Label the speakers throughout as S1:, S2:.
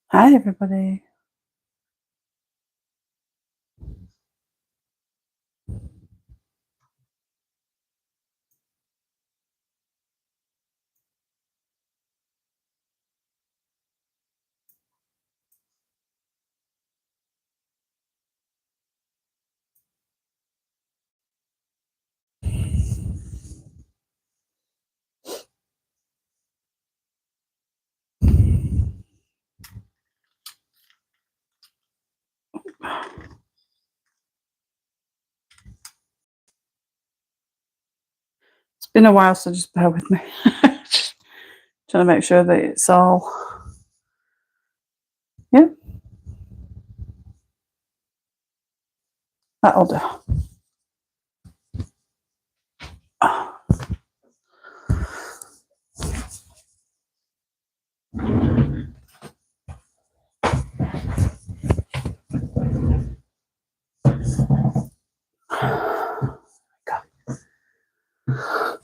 S1: Hi, everybody. It's been a while, so just bear with me. Just trying to make sure that it's all. Yeah, that'll do.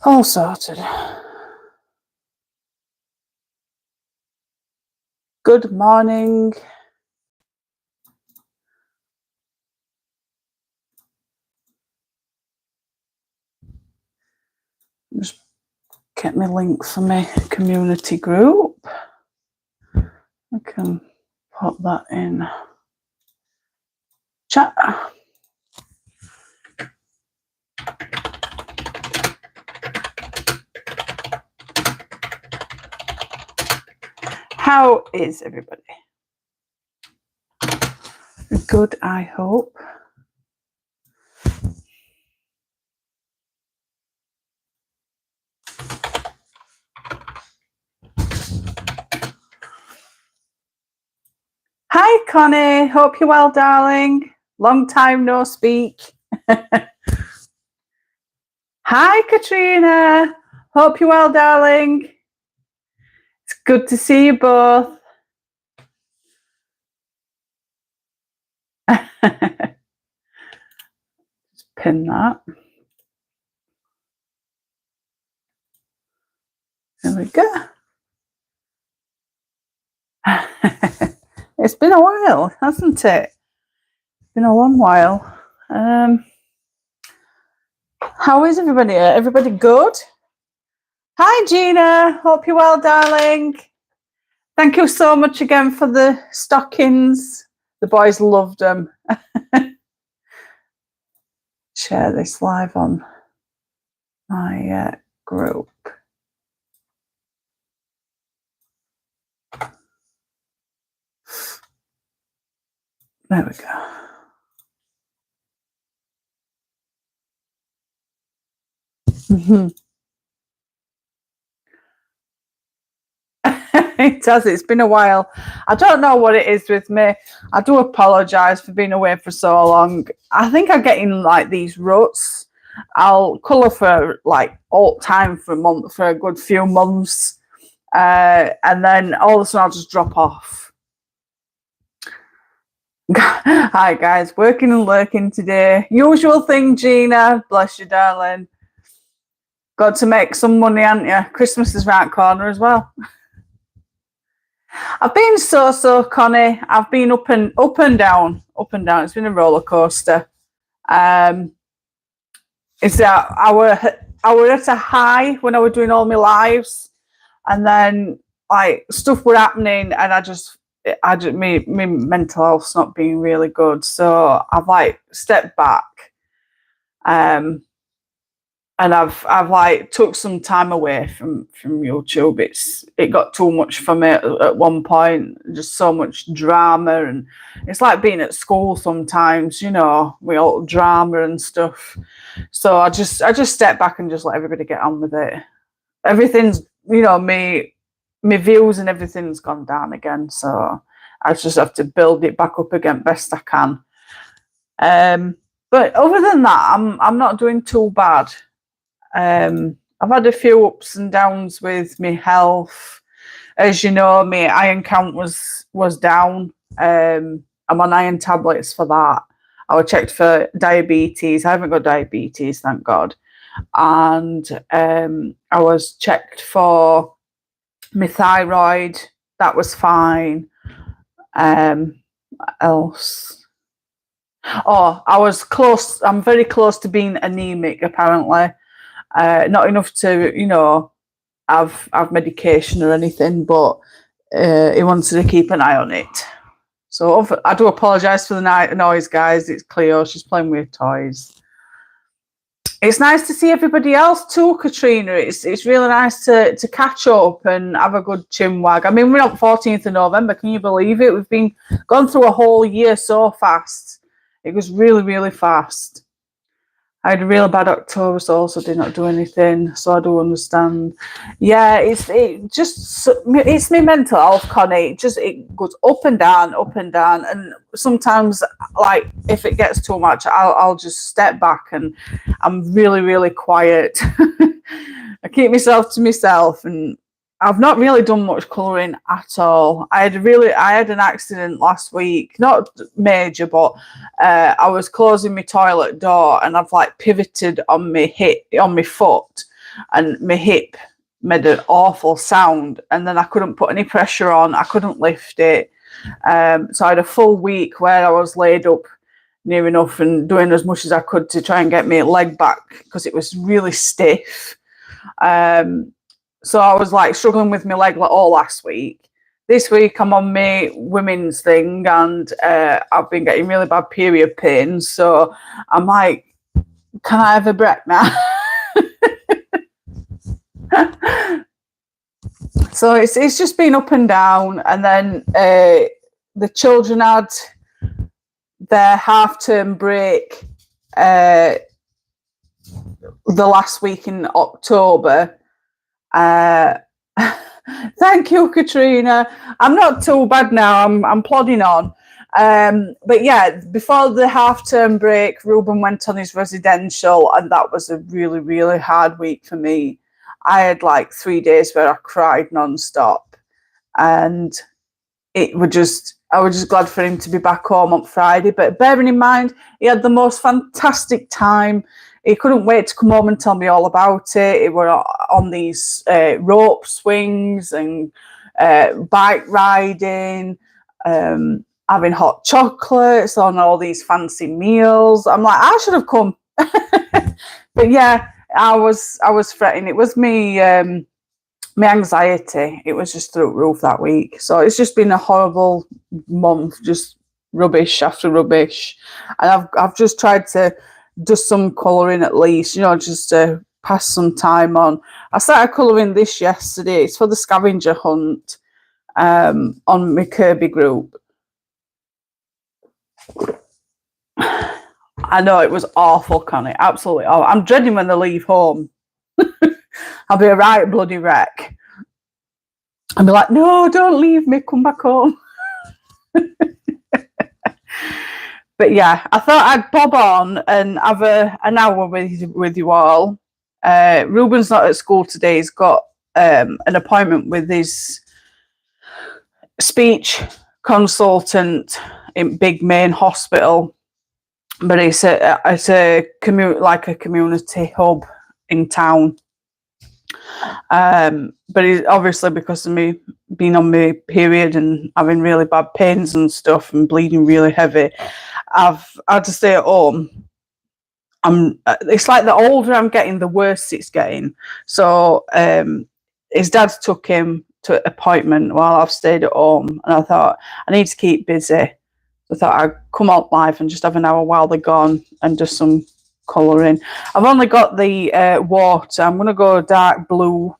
S1: All sorted. Good morning. Just get my link for my community group. I can pop that in chat. How is everybody? Good, I hope. Hi, Connie. Hope you're well, darling. Long time no speak. Hi, Katrina. Hope you're well, darling. It's good to see you both. Just pin that. There we go. It's been a while, hasn't it? It's been a long while. How is everybody? Everybody good? Hi, Gina. Hope you're well, darling. Thank you so much again for the stockings. The boys loved them. Share this live on my group. There we go. Mm-hmm. It does. It's been a while. I don't know what it is with me. I do apologise for being away for so long. I think I get in like these ruts. I'll colour for like all time for a good few months, and then all of a sudden I'll just drop off. Hi guys, working and lurking today. Usual thing, Gina. Bless you, darling. Got to make some money, haven't you? Christmas is right corner as well. I've been so, Connie. I've been up and down. It's been a roller coaster. It's that I were at a high when I was doing all my lives, and then like stuff were happening, and I just my mental health's not being really good, so I've like stepped back. And I've like took some time away from YouTube. It got too much for me at one point. Just so much drama, and it's like being at school sometimes. You know, we all drama and stuff. So I just step back and just let everybody get on with it. Everything's me views and everything's gone down again. So I just have to build it back up again best I can. But other than that, I'm not doing too bad. I've had a few ups and downs with my health. As you know, my iron count was down. I'm on iron tablets for that. I was checked for diabetes. I haven't got diabetes, thank God. And I was checked for my thyroid. That was fine. What else? Oh, I was close. I'm very close to being anemic, apparently. Not enough to, have medication or anything, but he wanted to keep an eye on it. So I do apologise for the noise, guys. It's Cleo. She's playing with toys. It's nice to see everybody else too, Katrina. It's really nice to catch up and have a good chinwag. I mean, we're on 14th of November. Can you believe it? We've gone through a whole year so fast. It was really, really fast. I had a real bad October, so also did not do anything. So I do understand. Yeah, it's my mental health, Connie. It goes up and down, and sometimes, like, if it gets too much, I'll just step back and I'm really, really quiet. I keep myself to myself, and I've not really done much colouring at all. I had an accident last week, not major, but I was closing my toilet door and I've like pivoted on my foot, and my hip made an awful sound, and then I couldn't put any pressure on. I couldn't lift it. So I had a full week where I was laid up near enough and doing as much as I could to try and get my leg back because it was really stiff. So I was like struggling with my leg all last week. This week I'm on my women's thing, and I've been getting really bad period pains. So I'm like, can I have a break now? So it's just been up and down. And then the children had their half-term break the last week in October. Thank you, Katrina. I'm not too bad now. I'm plodding on. But yeah, before the half-term break, Ruben went on his residential, and that was a really, really hard week for me. I had like 3 days where I cried non-stop, and I was just glad for him to be back home on Friday. But bearing in mind, he had the most fantastic time. He couldn't wait to come home and tell me all about it. He were on these rope swings and bike riding, having hot chocolates, on all these fancy meals. I'm like, I should have come. But yeah, I was fretting. It was me, my anxiety. It was just through the roof that week. So it's just been a horrible month, just rubbish after rubbish. And I've just tried to do some colouring at least, just to pass some time on. I started colouring this yesterday. It's for the scavenger hunt on my Kirby group. I know, it was awful, Connie. Absolutely awful. I'm dreading when they leave home. I'll be a right bloody wreck. I'll be like, no, don't leave me. Come back home. But yeah, I thought I'd bob on and have an hour with you all. Ruben's not at school today. He's got an appointment with his speech consultant in Big Main Hospital, but it's a community hub in town. But it's obviously because of me being on my period and having really bad pains and stuff and bleeding really heavy, I've had to stay at home. It's like the older I'm getting, the worse it's getting. So his dad took him to an appointment while I've stayed at home, and I thought I need to keep busy. I thought I'd come out live and just have an hour while they're gone and do some colouring. I've only got the water. I'm going to go dark blue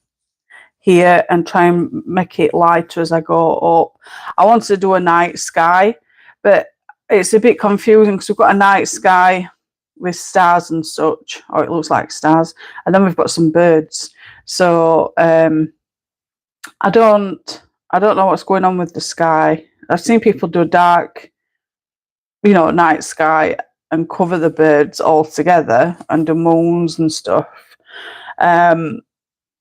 S1: here and try and make it lighter as I go up. I want to do a night sky, but it's a bit confusing because we've got a night sky with stars and such, or it looks like stars, and then we've got some birds. So I don't know what's going on with the sky. I've seen people do dark, night sky and cover the birds all together and the moons and stuff.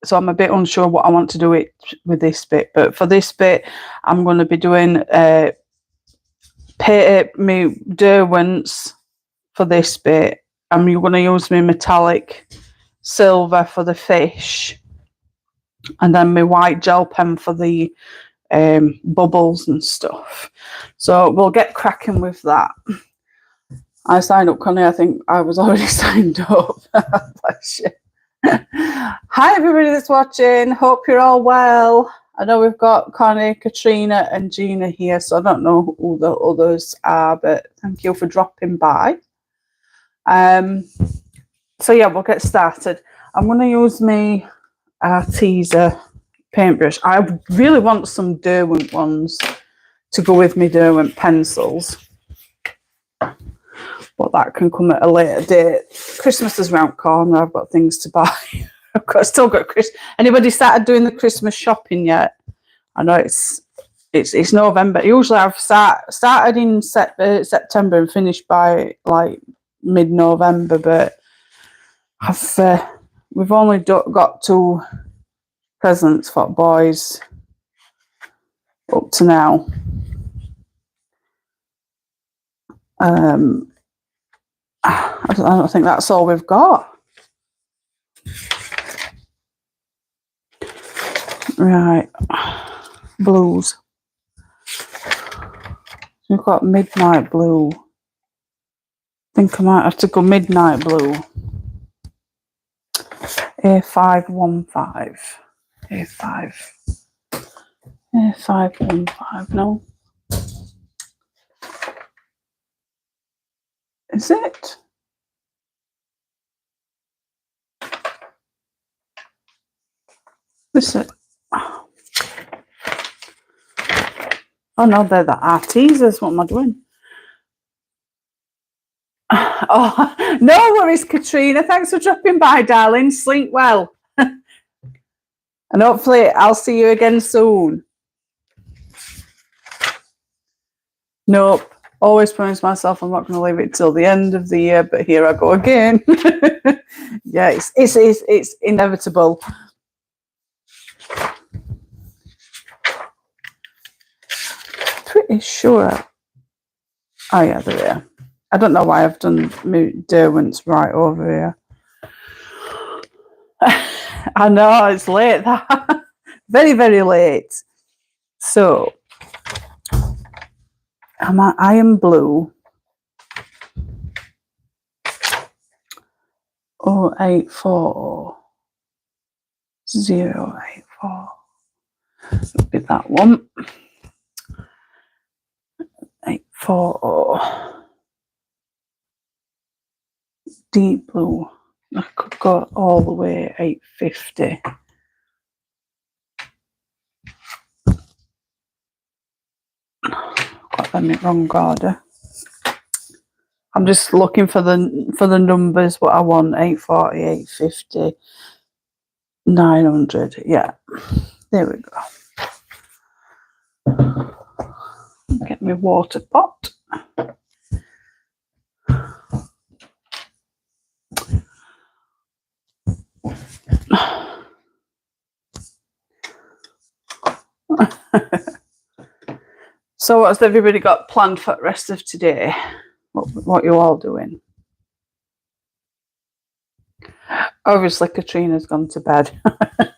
S1: So I'm a bit unsure what I want to do with this bit. But for this bit, I'm going to be doing me Derwents for this bit. I'm going to use my metallic silver for the fish, and then my white gel pen for the bubbles and stuff. So we'll get cracking with that. I signed up, Connie. I think I was already signed up. Bless you. Hi, everybody that's watching. Hope you're all well. I know we've got Connie, Katrina, and Gina here, so I don't know who the others are, but thank you for dropping by. So yeah, we'll get started. I'm going to use my Arteza paintbrush. I really want some Derwent ones to go with my Derwent pencils, but that can come at a later date. Christmas is round the corner. I've got things to buy. Still got Christmas. Anybody started doing the Christmas shopping yet? I know it's November. Usually I've started in September and finished by like mid-November, but we've only got 2 presents for boys up to now. I don't think that's all we've got. Right, blues. We've got midnight blue. I think I might have to go midnight blue. A515. A515, no. Is it? Is it? Oh no, they're the Artezas. What am I doing? Oh, no worries, Katrina. Thanks for dropping by, darling. Sleep well. And hopefully I'll see you again soon. Nope. Always promise myself I'm not going to leave it till the end of the year, but here I go again. Yeah, it's inevitable. Pretty sure. Oh yeah, they're there. I don't know why I've done Derwent's right over here. I know it's late. Very, very late. So I'm at Iron Blue 084 084. It'll be that one. 840. Deep blue. I could go all the way 850. Got them in wrong order. I'm just looking for the numbers what I want. 840, 850, 900. Yeah. There we go. Get my water pot. So what's everybody got planned for the rest of today? What you all doing? Obviously Katrina's gone to bed. I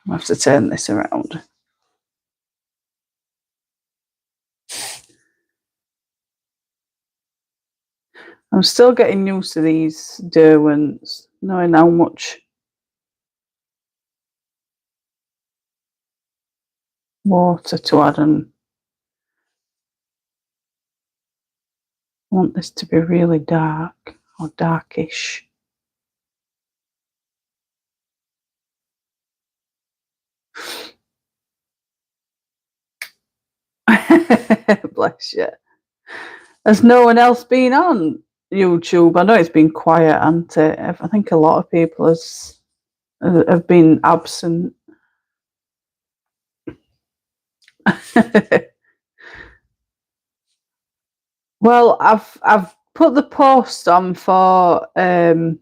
S1: have to turn this around. I'm still getting used to these Derwents, knowing how much water to add, and I want this to be really dark or darkish. Bless you. Has no one else been on YouTube? I know it's been quiet, hasn't it? I think a lot of people have been absent. Well, I've put the post on for the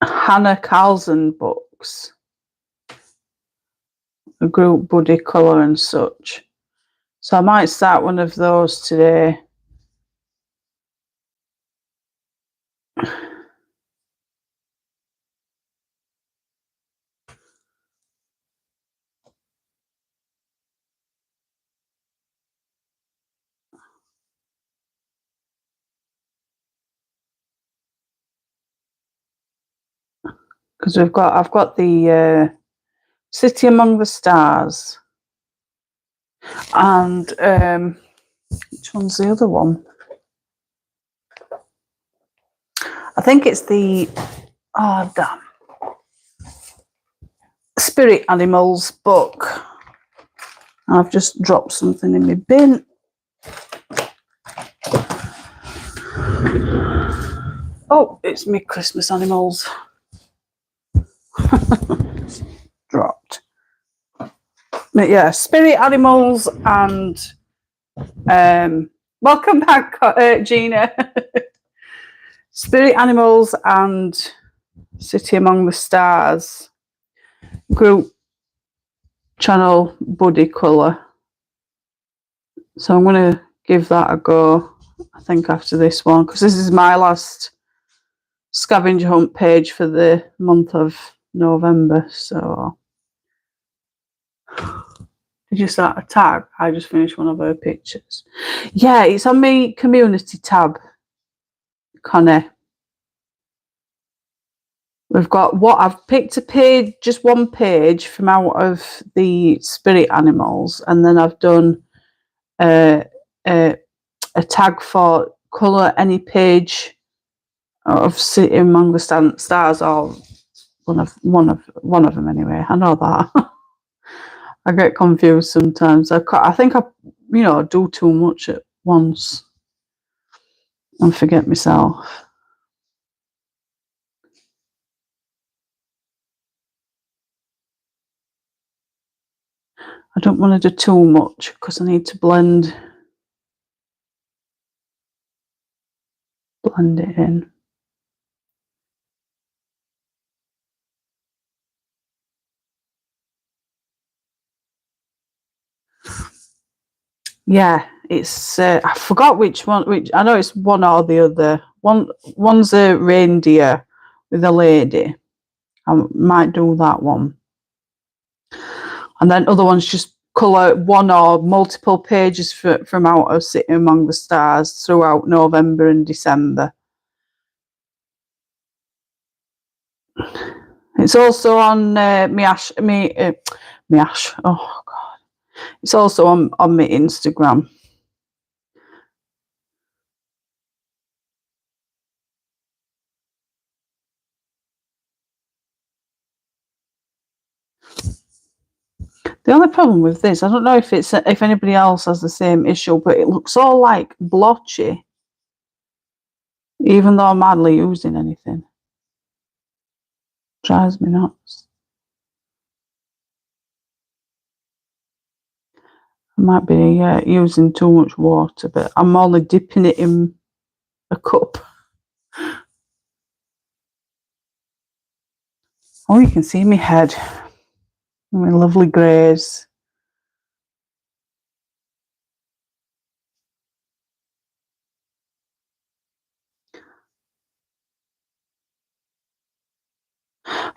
S1: Hannah Carlson books, a group buddy colour and such. So I might start one of those today. because I've got the City Among the Stars, and which one's the other one? I think it's the Spirit Animals book. I've just dropped something in my bin. Oh, it's me Christmas animals. Dropped. But yeah, Spirit Animals and welcome back, Gina. Spirit Animals and City Among the Stars group channel buddy colour. So I'm going to give that a go, I think, after this one, because this is my last scavenger hunt page for the month of November. So did you start a tag? I just finished one of her pictures. Yeah, it's on my community tab, Connie. We've got what I've picked a page, just one page from out of the Spirit Animals, and then I've done a tag for colour any page of City Among the Stars, or one of them anyway. I know that. I get confused sometimes. I think I do too much at once and forget myself. I don't want to do too much because I need to blend it in. Yeah, it's I forgot which one. Which I know it's one or the other. One's a reindeer with a lady. I might do that one, and then other ones just colour one or multiple pages from out of City Among the Stars throughout November and December. It's also on Miash. Oh God! It's also on my Instagram. The only problem with this, I don't know if anybody else has the same issue, but it looks all like blotchy, even though I'm hardly using anything. Drives me nuts. I might be using too much water, but I'm only dipping it in a cup. Oh, you can see my head. My lovely greys.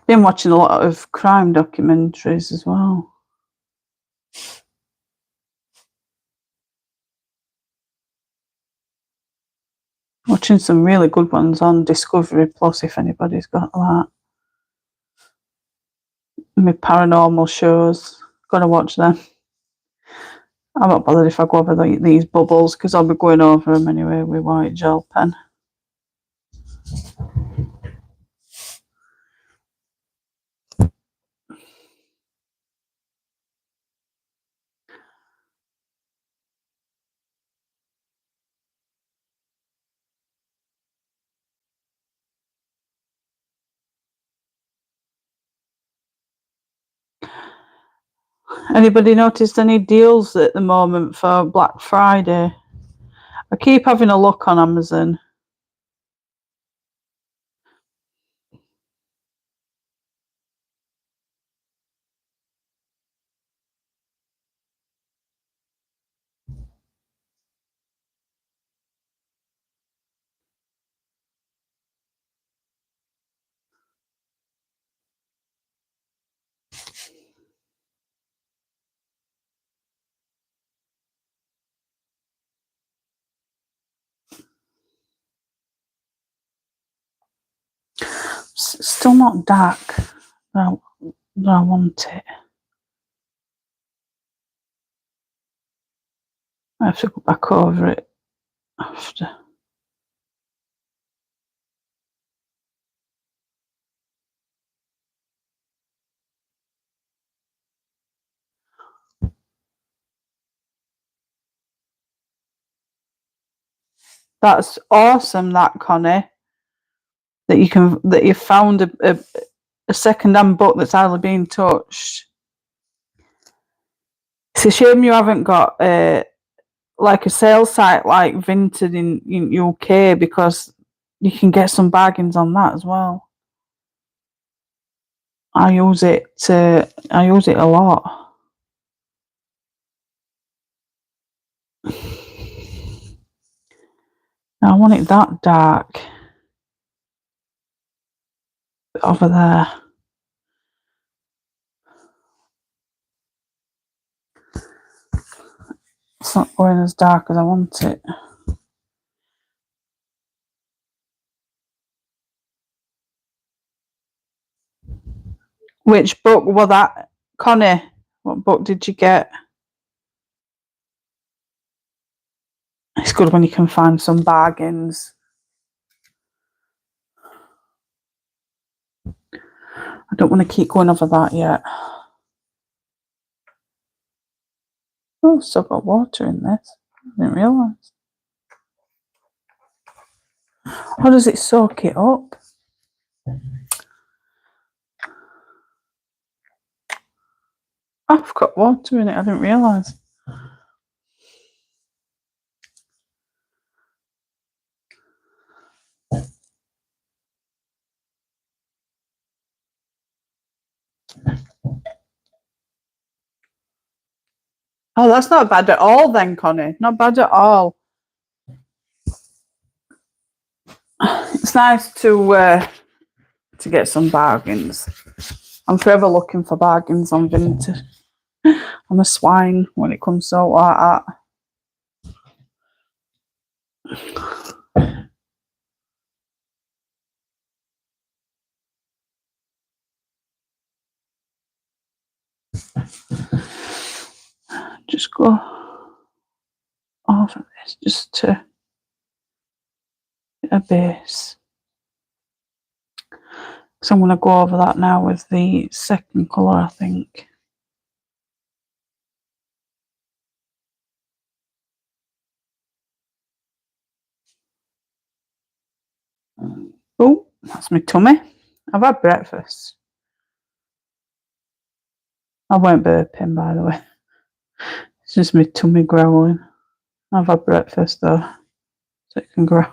S1: Been watching a lot of crime documentaries as well. Watching some really good ones on Discovery Plus, if anybody's got that. My paranormal shows, gotta watch them. I'm not bothered if I go over these bubbles because I'll be going over them anyway with white gel pen. Anybody noticed any deals at the moment for Black Friday? I keep having a look on Amazon. still not dark. I want it. I have to go back over it after. That's awesome, that, Connie. That you found a second-hand book that's hardly been touched. It's a shame you haven't got like a sales site like Vinted in UK, because you can get some bargains on that as well. I use it a lot. I want it that dark over there. It's not going as dark as I want it. Which book was that, Connie? What book did you get? It's good when you can find some bargains. I don't want to keep going over that yet. Oh, still got water in this. I didn't realise. How does it soak it up? I've got water in it, I didn't realise. Oh, that's not bad at all then, Connie. Not bad at all. It's nice to get some bargains. I'm forever looking for bargains on Vinted. I'm a swine when it comes to like that. Just go over this just to get a base. So I'm going to go over that now with the second colour, I think. Oh, that's my tummy. I've had breakfast. I won't burping, by the way. It's just my tummy growling. I've had breakfast though, so it can grow.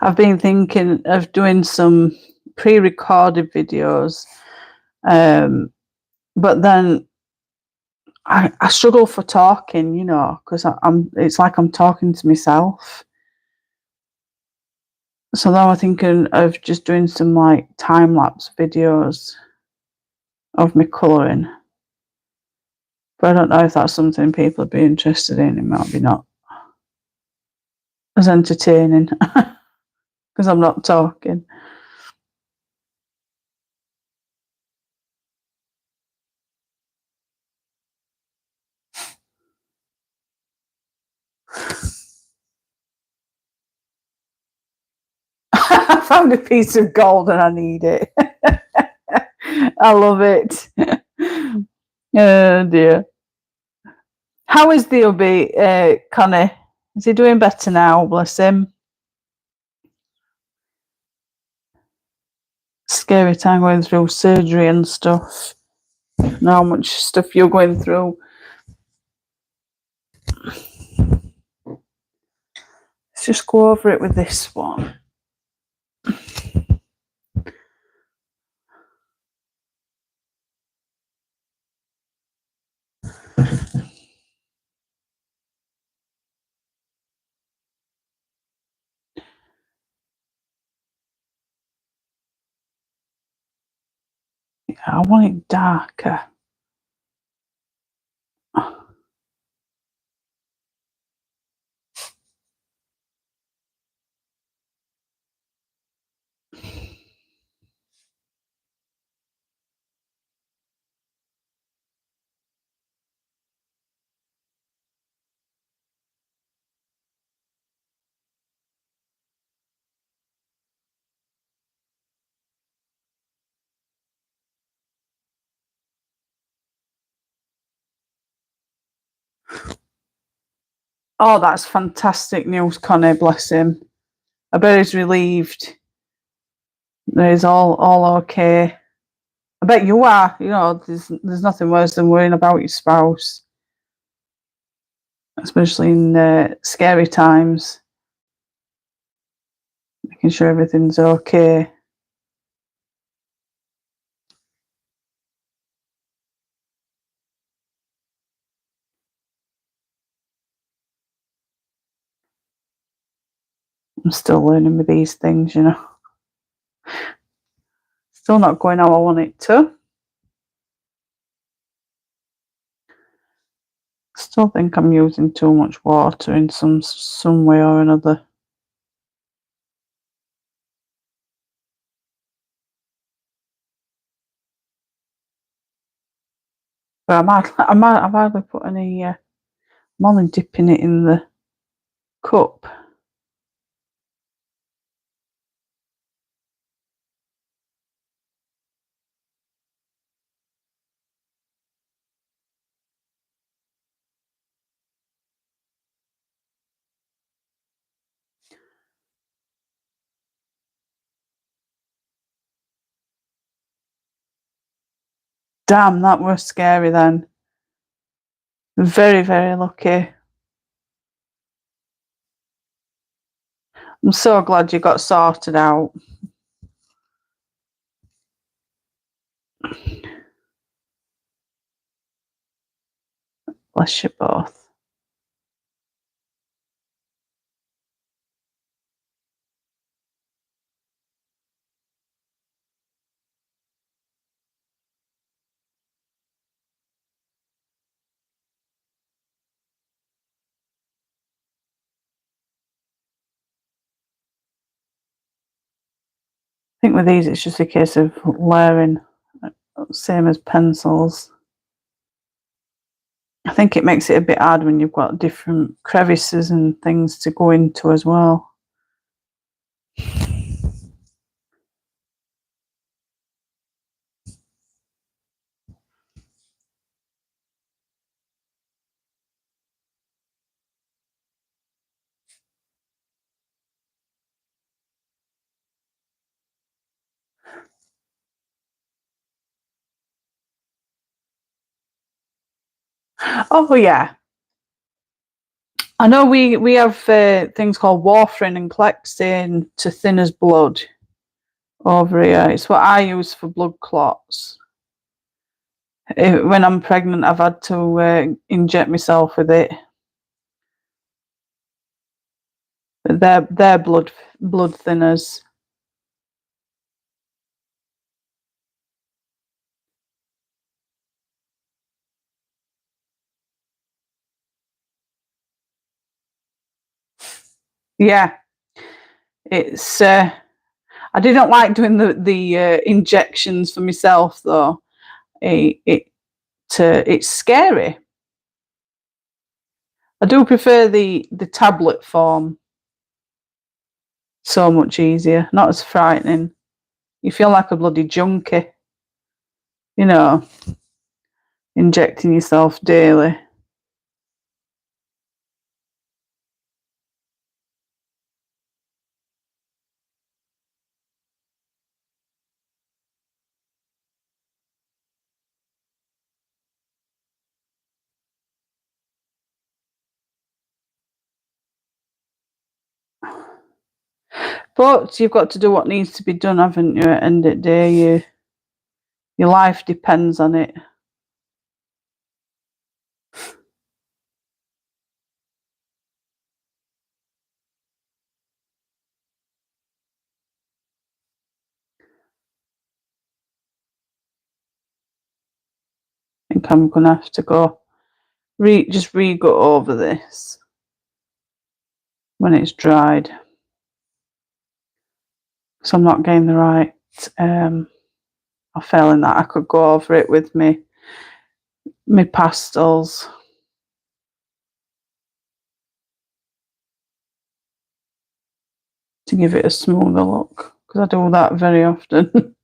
S1: I've been thinking of doing some pre-recorded videos, but then I struggle for talking, you know, because it's like I'm talking to myself. So now I'm thinking of just doing some like time-lapse videos of me colouring. But I don't know if that's something people would be interested in. It might be not as entertaining because I'm not talking. I found a piece of gold and I need it. I love it. Oh dear. How is the hubby, Connie? Is he doing better now? Bless him. Scary time going through surgery and stuff. Know how much stuff you're going through. Let's just go over it with this one. I want it darker. Oh, that's fantastic news, Connie. Bless him. I bet he's relieved. That he's all okay. I bet you are. You know, there's nothing worse than worrying about your spouse, especially in scary times. Making sure everything's okay. I'm still learning with these things, you know. Still not going how I want it to. Still think I'm using too much water in some way or another. But I've hardly put any. I'm only dipping it in the cup. Damn, that was scary then. Very, very lucky. I'm so glad you got sorted out. Bless you both. I think with these, it's just a case of layering, same as pencils. I think it makes it a bit hard when you've got different crevices and things to go into as well. Oh yeah, I know we have things called warfarin and Clexane to thin as blood over here. It's what I use for blood clots. When I'm pregnant, I've had to inject myself with it. They're blood thinners. Yeah, it's. I didn't like doing the injections for myself though. It's scary. I do prefer the tablet form. So much easier, not as frightening. You feel like a bloody junkie, you know, injecting yourself daily. But you've got to do what needs to be done, haven't you? At the end of the day, your life depends on it. think I'm going to have to go just re-go over this when it's dried. So I'm not getting the right, I feel in that I could go over it with my pastels. To give it a smoother look, because I do that very often.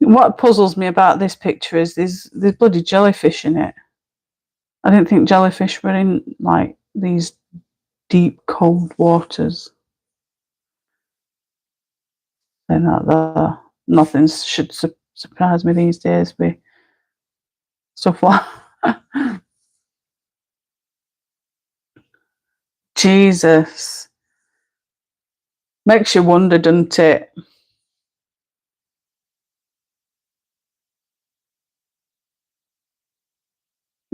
S1: What puzzles me about this picture is there's bloody jellyfish in it. I didn't think jellyfish were in like these deep cold waters. And that nothing should surprise me these days with stuff like Jesus. Makes you wonder, doesn't it?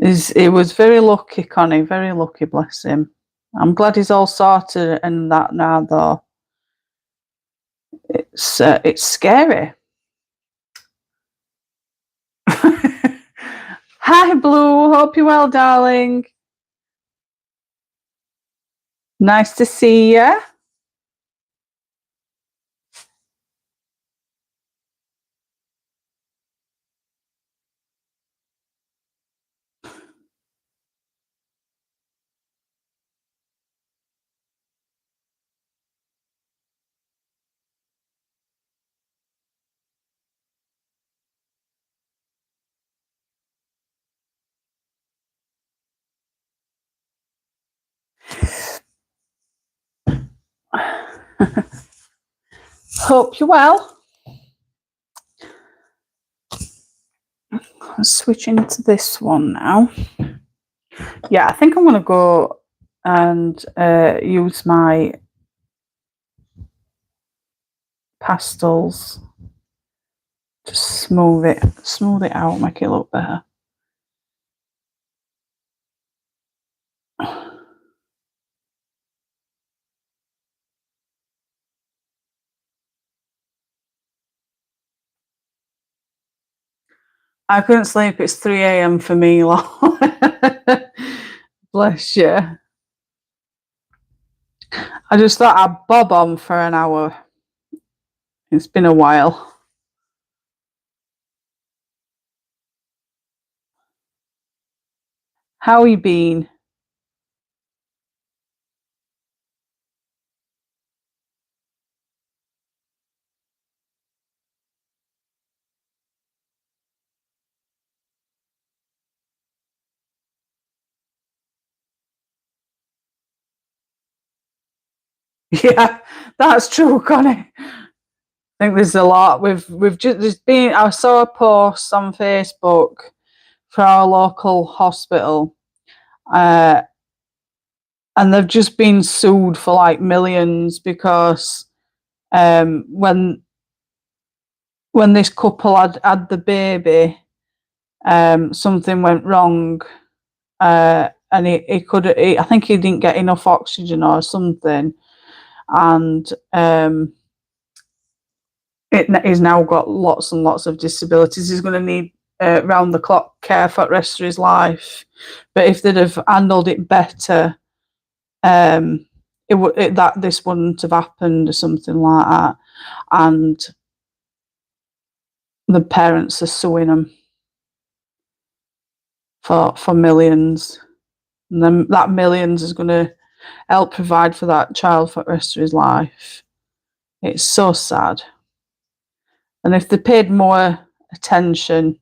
S1: He was very lucky, Connie, very lucky, bless him. I'm glad he's all sorted and that now, though. It's scary. Hi, Blue. Hope you're well, darling. Nice to see you. Hope you're well. Let's switch into this one now. Yeah, I think I'm going to go and use my pastels to smooth it out, make it look better. I couldn't sleep. It's 3 a.m. for me, lol. Bless you. I just thought I'd bob on for an hour. It's been a while. How you been? Yeah, that's true, Connie. I think there's a lot. I saw a post on Facebook for our local hospital, and they've just been sued for like millions because when this couple had the baby, something went wrong, and I think he didn't get enough oxygen or something, and he's now got lots and lots of disabilities. He's going to need round the clock care for the rest of his life. But if they'd have handled it better, this wouldn't have happened or something like that. And the parents are suing them for millions. And then that millions is going to help provide for that child for the rest of his life. It's so sad. And if they paid more attention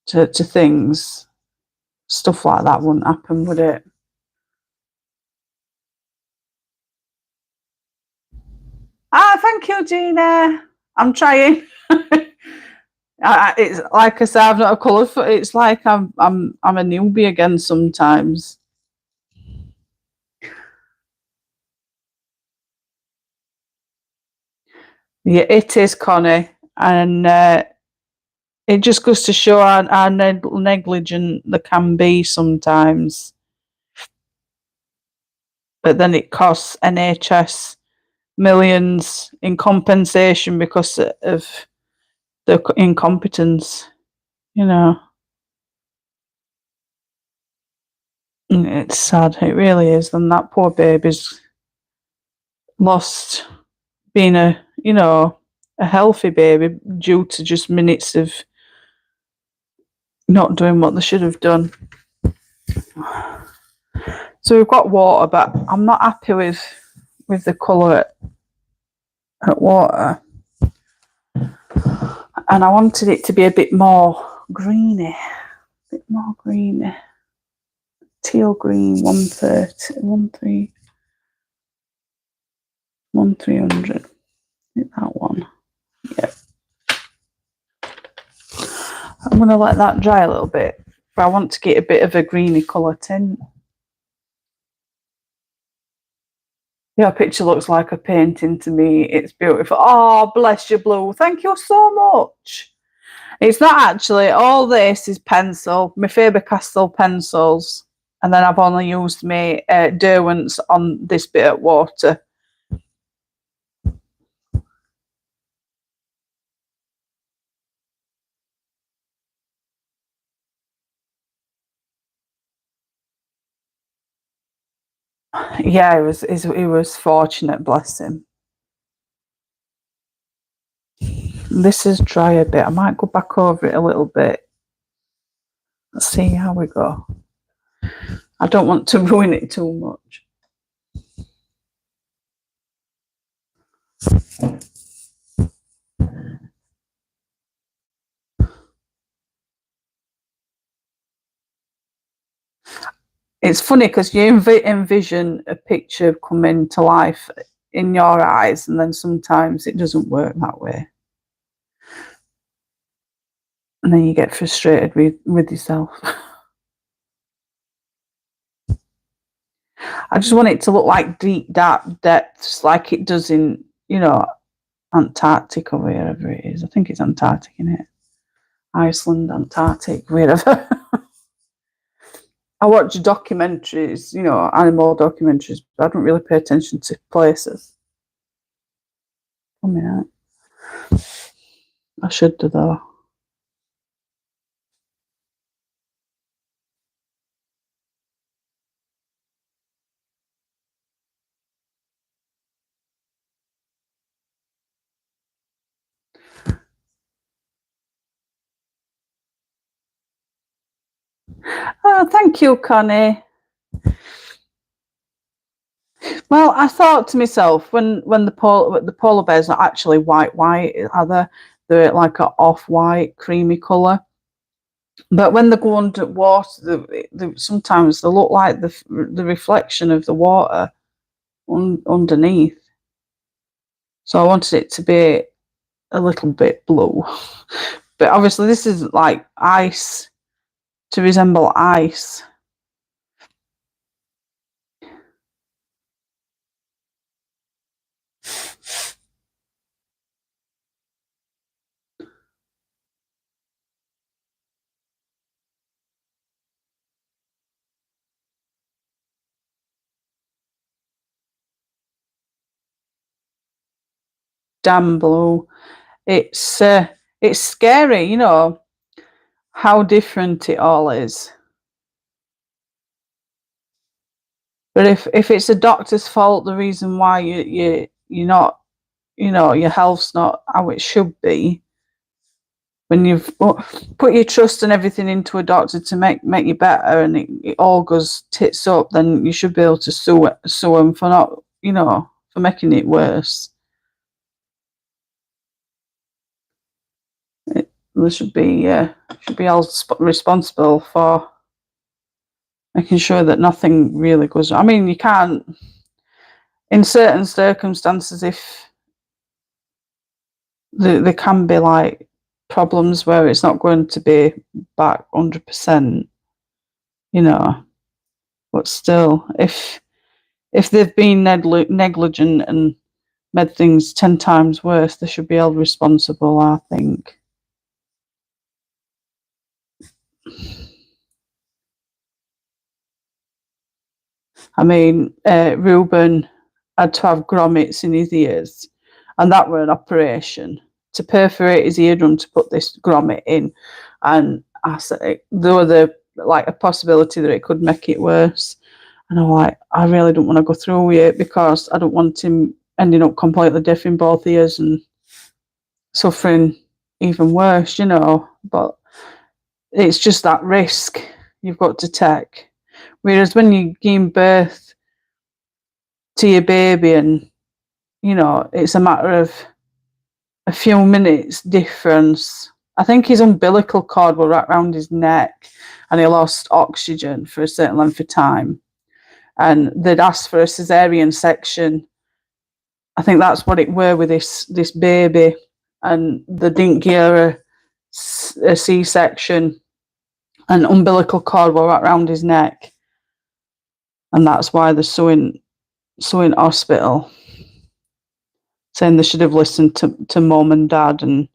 S1: to things, stuff like that wouldn't happen, would it? Thank you, Gina. I'm trying. It's like I said, I've not a colour for. It's like I'm a newbie again sometimes. Yeah, it is, Connie, and it just goes to show how negligent they can be sometimes. But then it costs NHS millions in compensation because of the incompetence. You know, it's sad. It really is. And that poor baby's lost being a healthy baby due to just minutes of not doing what they should have done. So we've got water, but I'm not happy with the colour at water. And I wanted it to be a bit more greeny. A bit more greeny. Teal green, 130, 1300. That one. Yeah. I'm going to let that dry a little bit. But I want to get a bit of a greeny colour tint. Your picture looks like a painting to me. It's beautiful. Oh, bless you, Blue. Thank you so much. It's not actually. All this is pencil. My Faber-Castell pencils. And then I've only used my Derwent's on this bit of water. Yeah, he was fortunate, bless him. This is dry a bit. I might go back over it a little bit. Let's see how we go. I don't want to ruin it too much. It's funny because you envision a picture coming to life in your eyes, and then sometimes it doesn't work that way. And then you get frustrated with yourself. I just want it to look like deep, dark depths like it does in, Antarctic or wherever it is. I think it's Antarctic, isn't it? Iceland, Antarctic, wherever. I watch documentaries, animal documentaries, but I don't really pay attention to places. I should do though. Oh, thank you, Connie. Well, I thought to myself when the polar bears are actually white, are they? They're like an off-white, creamy colour. But when they go under water, sometimes they look like the reflection of the water underneath. So I wanted it to be a little bit blue. But obviously this is like ice, to resemble ice. Damn blue. It's scary, how different it all is. But if it's a doctor's fault, the reason why you're not, your health's not how it should be, when you've put your trust and everything into a doctor to make you better, and it all goes tits up, then you should be able to sue them for not, for making it worse. They should be held responsible for making sure that nothing really goes. I mean, you can't, in certain circumstances, if there can be like problems where it's not going to be back 100%, but still, if they've been negligent and made things 10 times worse. They should be held responsible, I think. I mean, Ruben had to have grommets in his ears, and that were an operation to perforate his eardrum to put this grommet in. And I said, there was a possibility that it could make it worse. And I'm like, I really don't want to go through with it because I don't want him ending up completely deaf in both ears and suffering even worse, you know. But it's just that risk you've got to take. Whereas when you give birth to your baby and, you know, it's a matter of a few minutes difference. I think his umbilical cord was wrapped around his neck and he lost oxygen for a certain length of time. And they'd asked for a cesarean section. I think that's what it were with this baby. And they didn't give her a C-section. An umbilical cord was wrapped around his neck. And that's why they're suing hospital, saying they should have listened to mum and dad and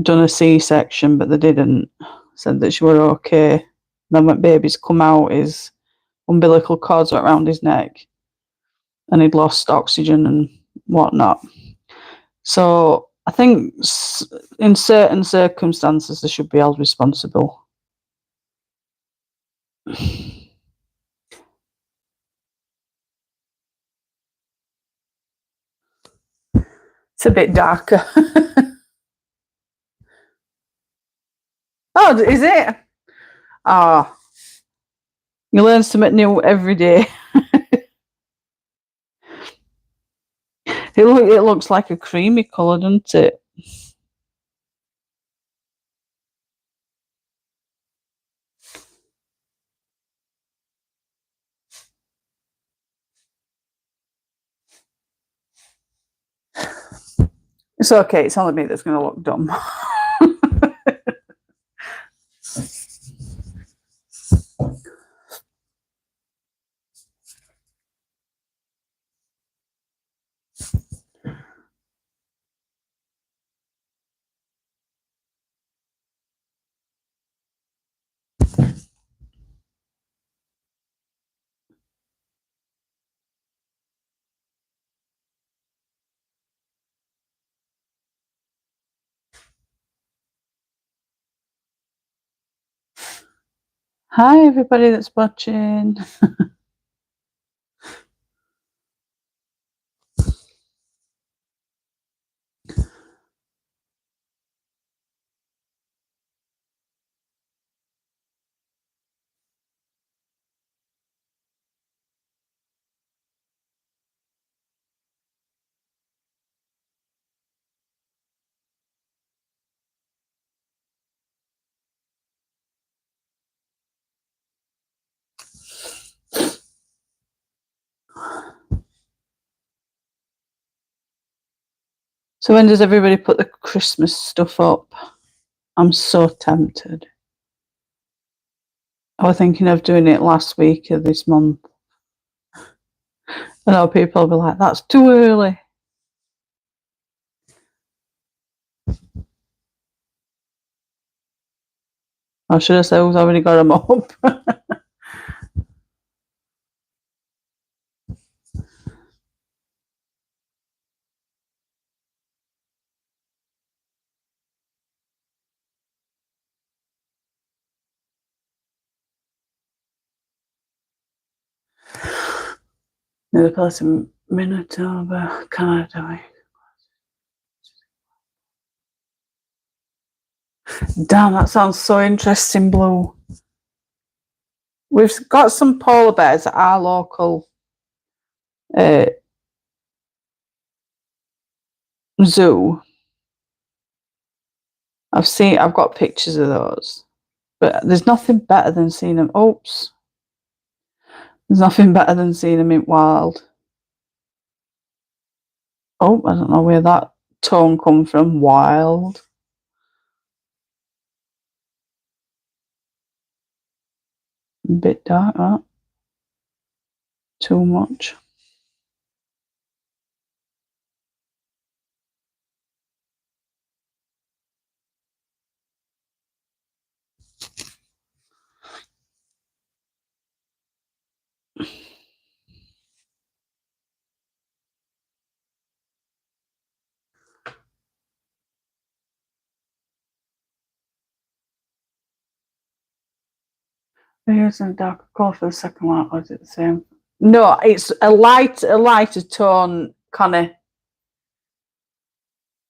S1: done a C-section, but they didn't. Said that she were okay. Then when baby's come out, his umbilical cords were around his neck and he'd lost oxygen and whatnot. So I think in certain circumstances they should be held responsible. It's a bit darker. Oh, is it? Ah, you learn something new every day. It looks like a creamy colour, doesn't it? It's okay. It's only me that's going to look dumb. Hi, everybody that's watching. So when does everybody put the Christmas stuff up? I'm so tempted. I was thinking of doing it last week of this month. I know people will be like, that's too early. Or should I say who's already got them up? Another person, Manitoba, Canada. Damn, that sounds so interesting, Blue. We've got some polar bears at our local zoo. I've got pictures of those, but there's nothing better than seeing them. Oops, there's nothing better than seeing them in wild. Oh, I don't know where that tone come from. Wild. A bit dark, that. Too much. Using darker colour for the second one, or is it the same? No, it's a lighter tone, Connie.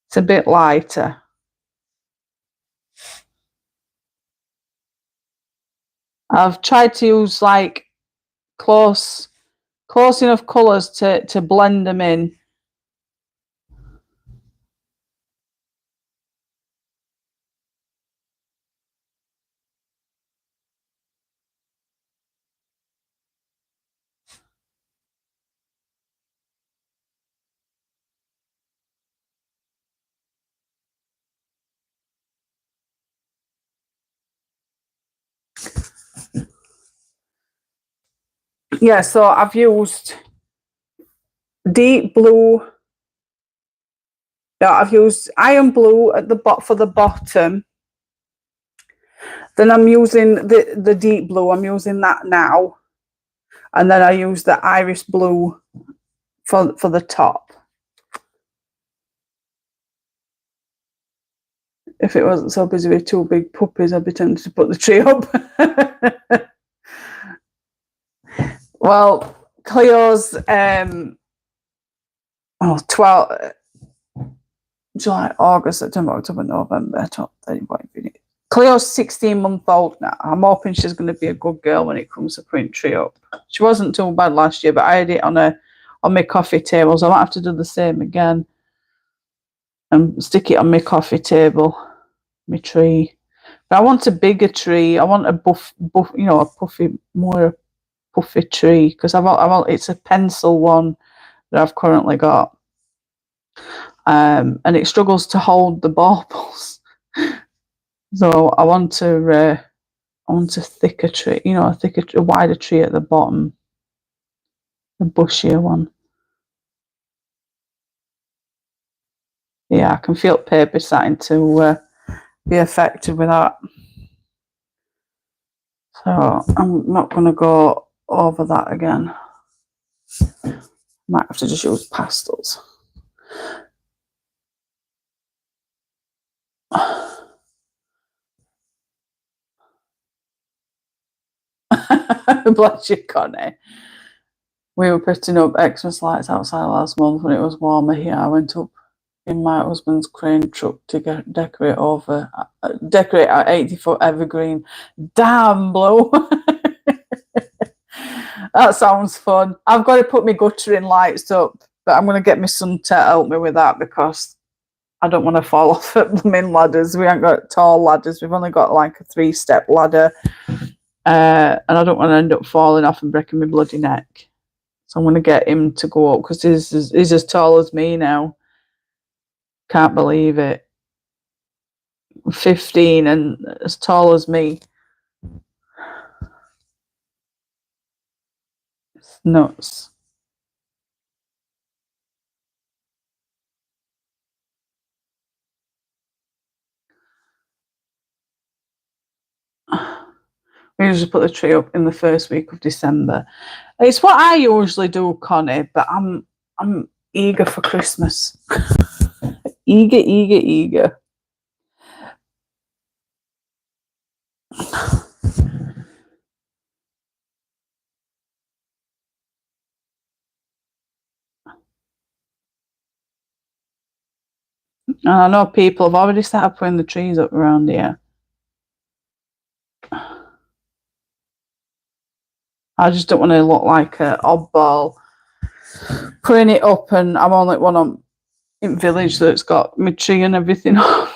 S1: It's a bit lighter. I've tried to use like close enough colours to blend them in. Yeah, so I've used deep blue. No, I've used iron blue at the for the bottom. Then I'm using the deep blue. I'm using that now, and then I use the iris blue for the top. If it wasn't so busy with two big puppies, I'd be tempted to put the tree up. Well, Cleo's 12 July, August, September, October, November, top 35 minutes. Cleo's 16-month-old now. I'm hoping she's going to be a good girl when it comes to putting tree up. She wasn't too bad last year, but I had it on my coffee table, so I might have to do the same again and stick it on my coffee table, my tree. But I want a bigger tree. I want a buff, a puffy, more puffy tree because it's a pencil one that I've currently got, and it struggles to hold the baubles. So I want a thicker tree, a wider tree at the bottom, a bushier one. Yeah, I can feel paper starting to be affected with that. So I'm not going to go over that again. Might have to just use pastels. Bless you, Connie. We were putting up Xmas lights outside last month when it was warmer here. I went up in my husband's crane truck to decorate our 80-foot evergreen. Damn, blow. That sounds fun. I've got to put my guttering lights up, but I'm going to get my son to help me with that because I don't want to fall off at the main ladders. We haven't got tall ladders. We've only got like a 3-step ladder. And I don't want to end up falling off and breaking my bloody neck. So I'm going to get him to go up because he's as tall as me now. Can't believe it. 15 and as tall as me. It's nuts. We usually put the tree up in the first week of December. It's what I usually do, Connie, but I'm eager for Christmas. Eager. And I know people have already started putting the trees up around here. I just don't want to look like an oddball putting it up, and I'm only one in village that's got my tree and everything off.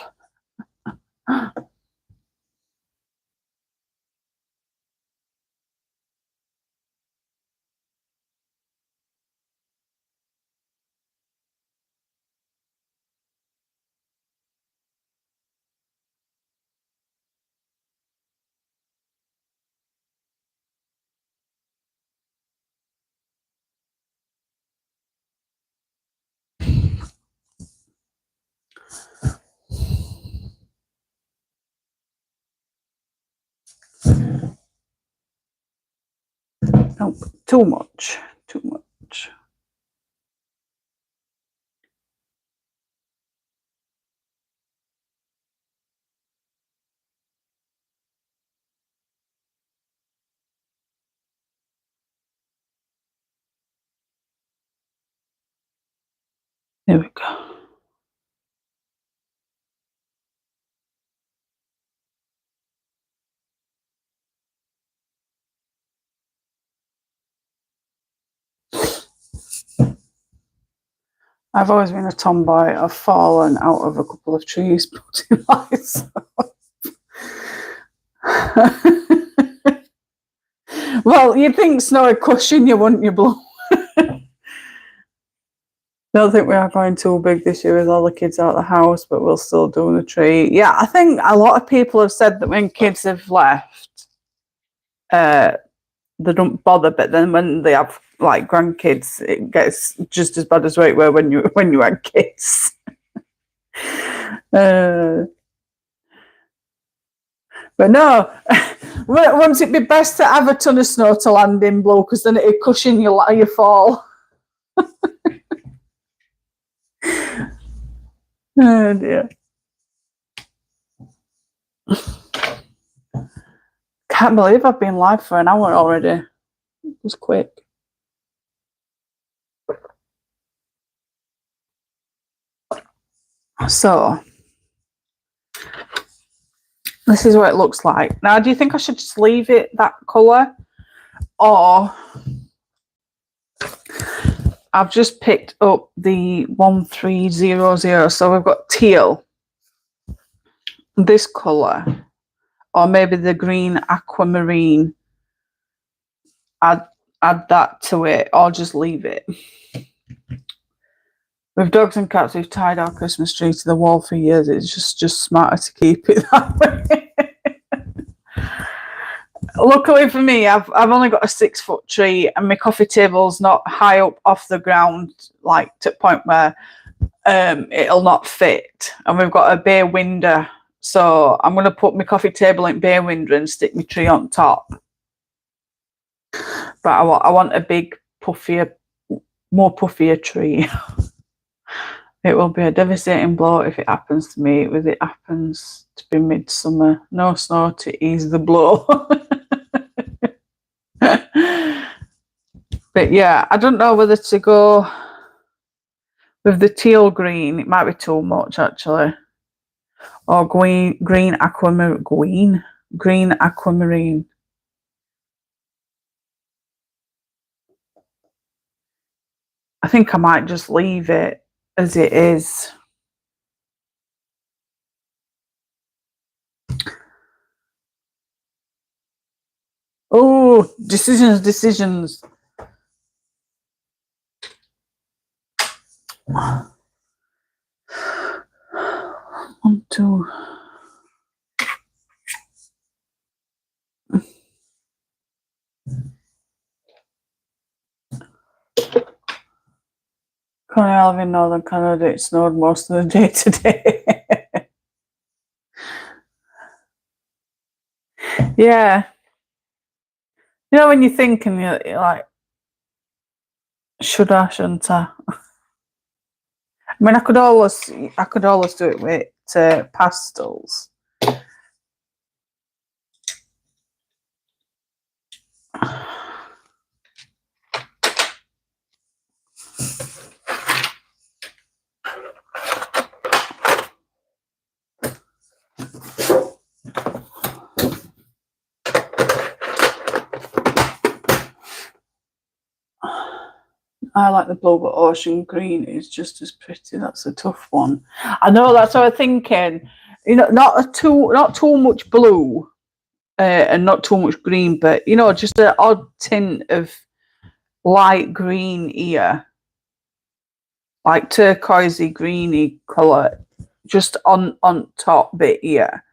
S1: Nope, too much. Here we go. I've always been a tomboy. I've fallen out of a couple of trees putting lights on. Well, you'd think snow would cushion you, wouldn't you, Blue? Don't think we are going too big this year with all the kids out of the house, but we'll still do the tree. Yeah, I think a lot of people have said that when kids have left, they don't bother, but then when they have like grandkids, it gets just as bad as what it were when you had kids. But no, wouldn't it be best to have a ton of snow to land in, Blue? Because then it'd cushion your fall. Oh dear. Can't believe I've been live for an hour already. It was quick. So, this is what it looks like. Now, do you think I should just leave it that colour? Or I've just picked up the 1300. So we've got teal, this colour, or maybe the green aquamarine. Add that to it, or just leave it. With dogs and cats, we've tied our Christmas tree to the wall for years. It's just smarter to keep it that way. Luckily for me, I've only got a 6-foot tree, and my coffee table's not high up off the ground, like to the point where it'll not fit. And we've got a bay window, so I'm going to put my coffee table in bay window and stick my tree on top. But I want a big, puffier, more puffier tree. It will be a devastating blow if it happens to me. If it happens to be midsummer, no snow to ease the blow. But yeah, I don't know whether to go with the teal green. It might be too much actually. Or green aquamarine. I think I might just leave it as it is. Oh, decisions. 1, 2. Currently, I live in northern Canada. It snowed most of the day today. Yeah. You know, when you're thinking, you're like, should I, shouldn't I? I mean, I could always do it with pastels. I like the blue, but ocean green is just as pretty. That's a tough one. I know, that's what I'm thinking. You know, not too much blue, and not too much green, but you know, just an odd tint of light green here, like turquoisey greeny colour, just on top bit here,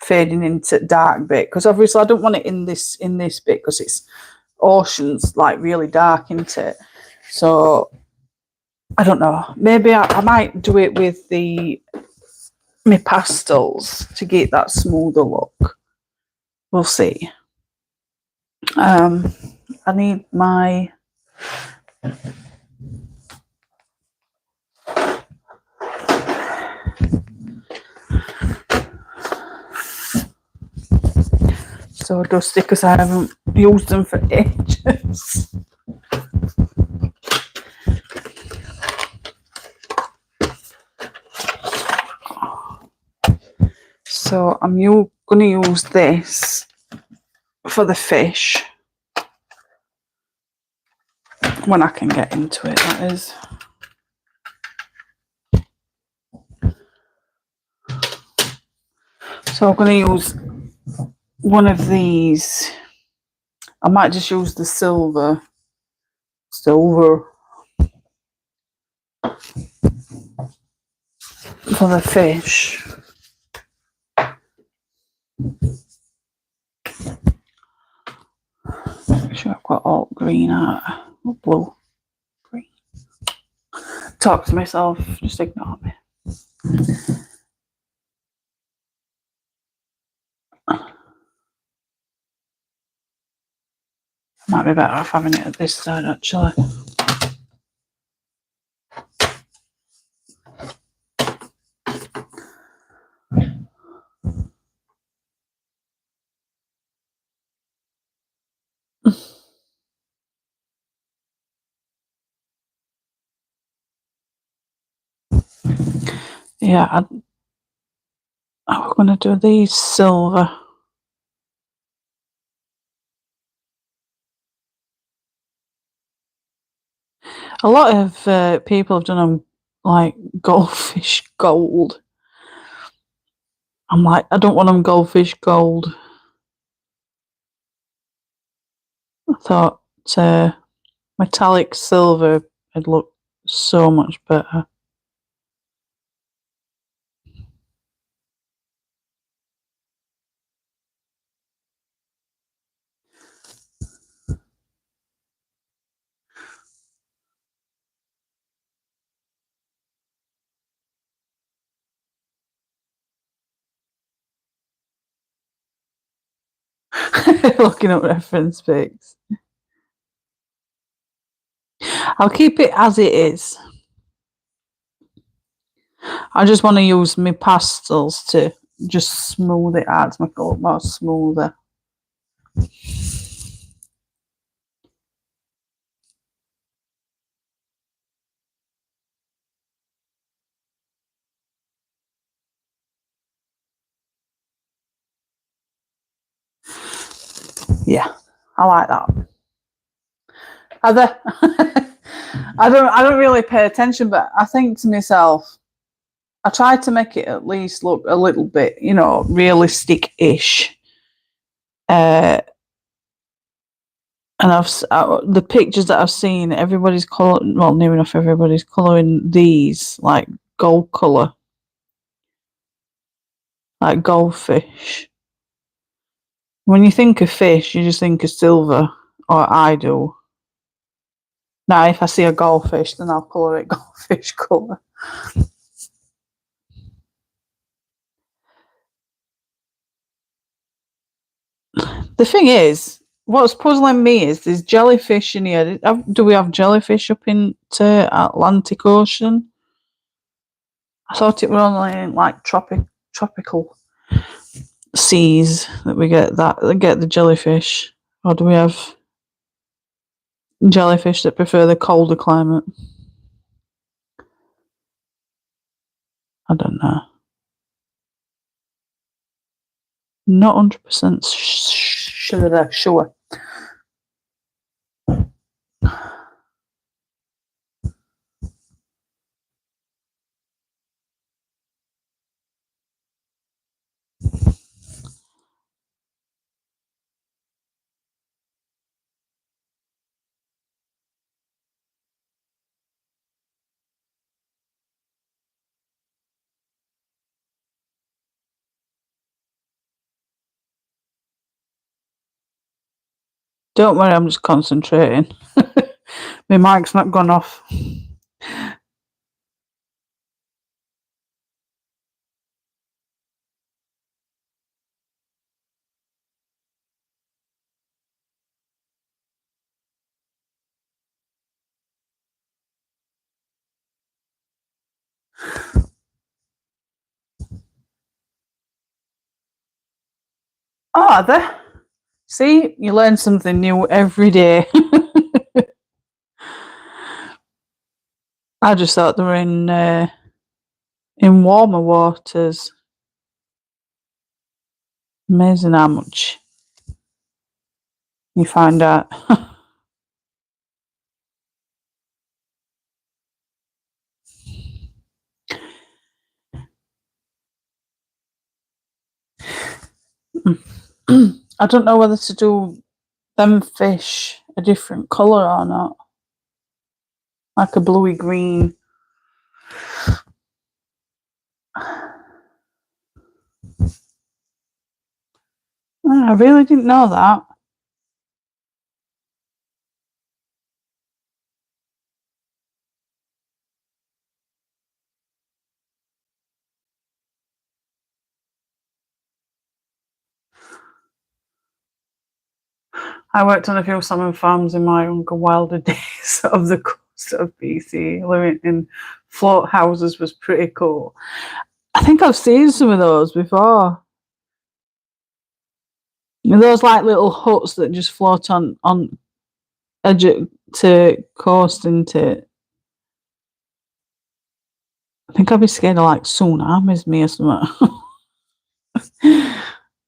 S1: fading into dark bit. Because obviously, I don't want it in this bit because it's ocean's like really dark, isn't it? So I don't know. Maybe I might do it with my pastels to get that smoother look. We'll see. I need my so dusty because I haven't used them for ages. So I'm going to use this for the fish when I can get into it, that is. So I'm going to use one of these. I might just use the silver for the fish. Make sure I've got all green out, or blue, green. Talk to myself, just ignore me. Might be better off having it at this side, actually. Yeah, I'm going to do these silver. A lot of people have done them like goldfish gold. I'm like, I don't want them goldfish gold. I thought metallic silver would look so much better. Looking up reference pics. I'll keep it as it is. I just want to use my pastels to just smooth it out to make it look more smoother. Yeah, I like that. I don't really pay attention, but I think to myself, I tried to make it at least look a little bit, realistic-ish. And the pictures that I've seen, everybody's near enough everybody's colouring these like gold colour, like goldfish. When you think of fish, you just think of silver, or I do. Now, if I see a goldfish, then I'll colour it goldfish colour. The thing is, what's puzzling me is there's jellyfish in here. Do we have jellyfish up into Atlantic Ocean? I thought it were only in like tropical seas that we get the jellyfish. Or do we have jellyfish that prefer the colder climate? I don't know. Not 100% sure. Don't worry, I'm just concentrating. My mic's not gone off. Oh, are there? See, you learn something new every day. I just thought they were in warmer waters. Amazing how much you find out. I don't know whether to do them fish a different colour or not. Like a bluey green. I really didn't know that. I worked on a few salmon farms in my younger wilder days of the coast of BC. Living in float houses was pretty cool. I think I've seen some of those before. Those like little huts that just float on edge to coast into. I think I'd be scared of like tsunamis, me or something.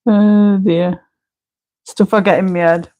S1: Oh dear. Stuff I get in my head.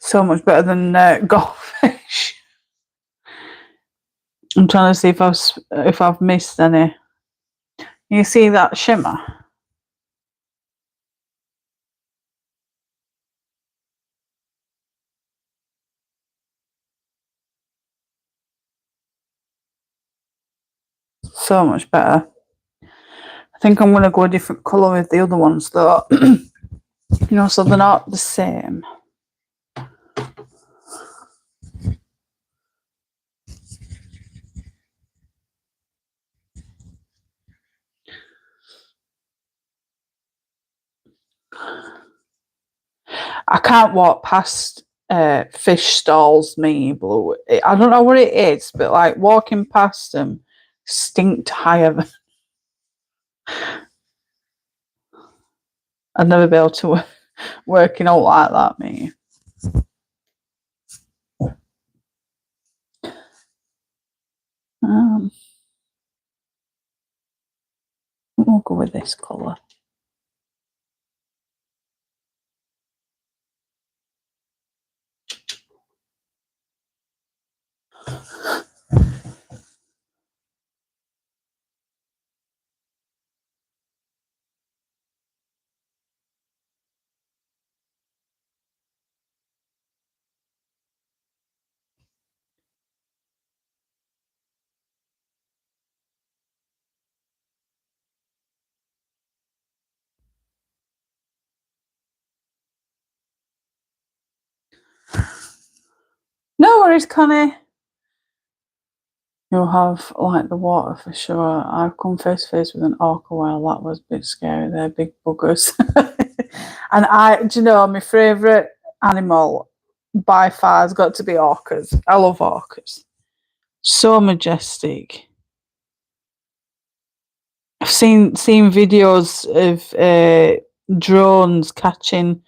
S1: So much better than goldfish. I'm trying to see if I've missed any. You see that shimmer? So much better. I think I'm going to go a different colour with the other ones though. So they're not the same. I can't walk past fish stalls, me, Blue. I don't know what it is, but like walking past them stink to high heaven. I'd never be able to working out like that, me. We'll go with this colour. No worries, Connie. You'll have like the water for sure. I've come face to face with an orca whale. That was a bit scary. They're big buggers. And do you know, my favourite animal by far has got to be orcas. I love orcas. So majestic. I've seen videos of drones catching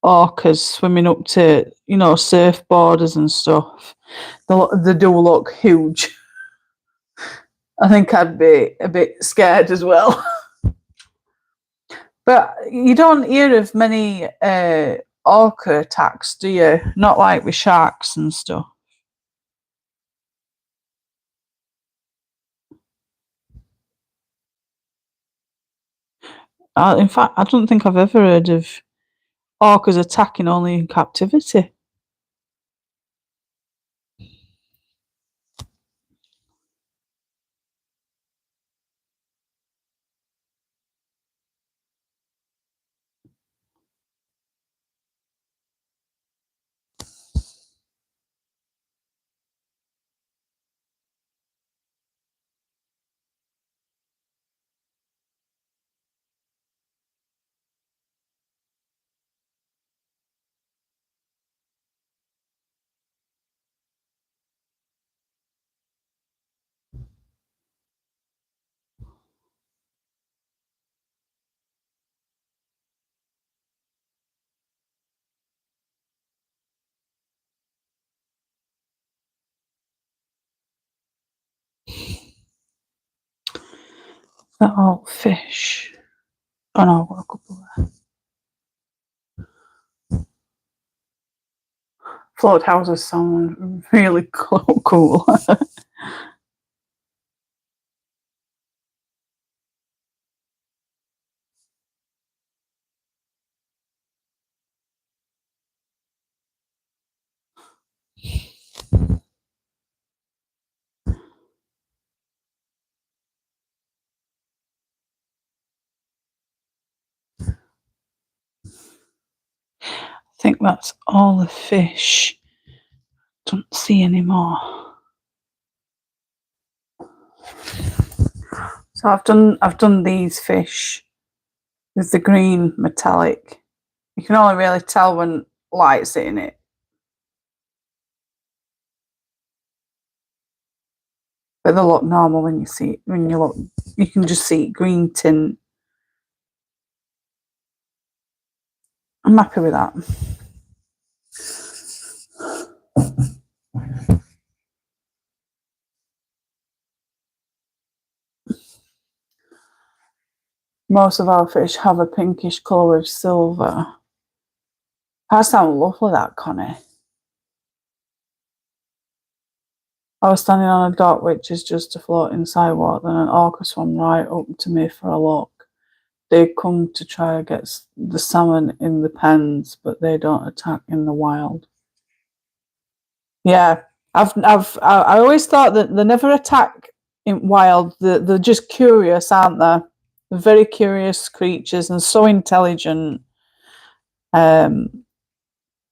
S1: orcas swimming up to surfboarders and stuff. They do look huge. I think I'd be a bit scared as well. But you don't hear of many orca attacks, do you? Not like with sharks and stuff. In fact, I don't think I've ever heard of orcas attacking only in captivity. that all fish? Oh no, I've got a couple there. Float houses sound really cool. I think that's all the fish. Don't see any more. So I've done these fish with the green metallic. You can only really tell when light's hitting it. But they look normal when you see it. When you look, you can just see green tint. I'm happy with that. Most of our fish have a pinkish colour with silver. That sounds lovely, that, Connie. I was standing on a dock which is just a floating sidewalk, then an orca swam right up to me for a look. They come to try to get the salmon in the pens, but they don't attack in the wild. Yeah, I always thought that they never attack in wild. They're just curious, aren't they? They're very curious creatures and so intelligent. But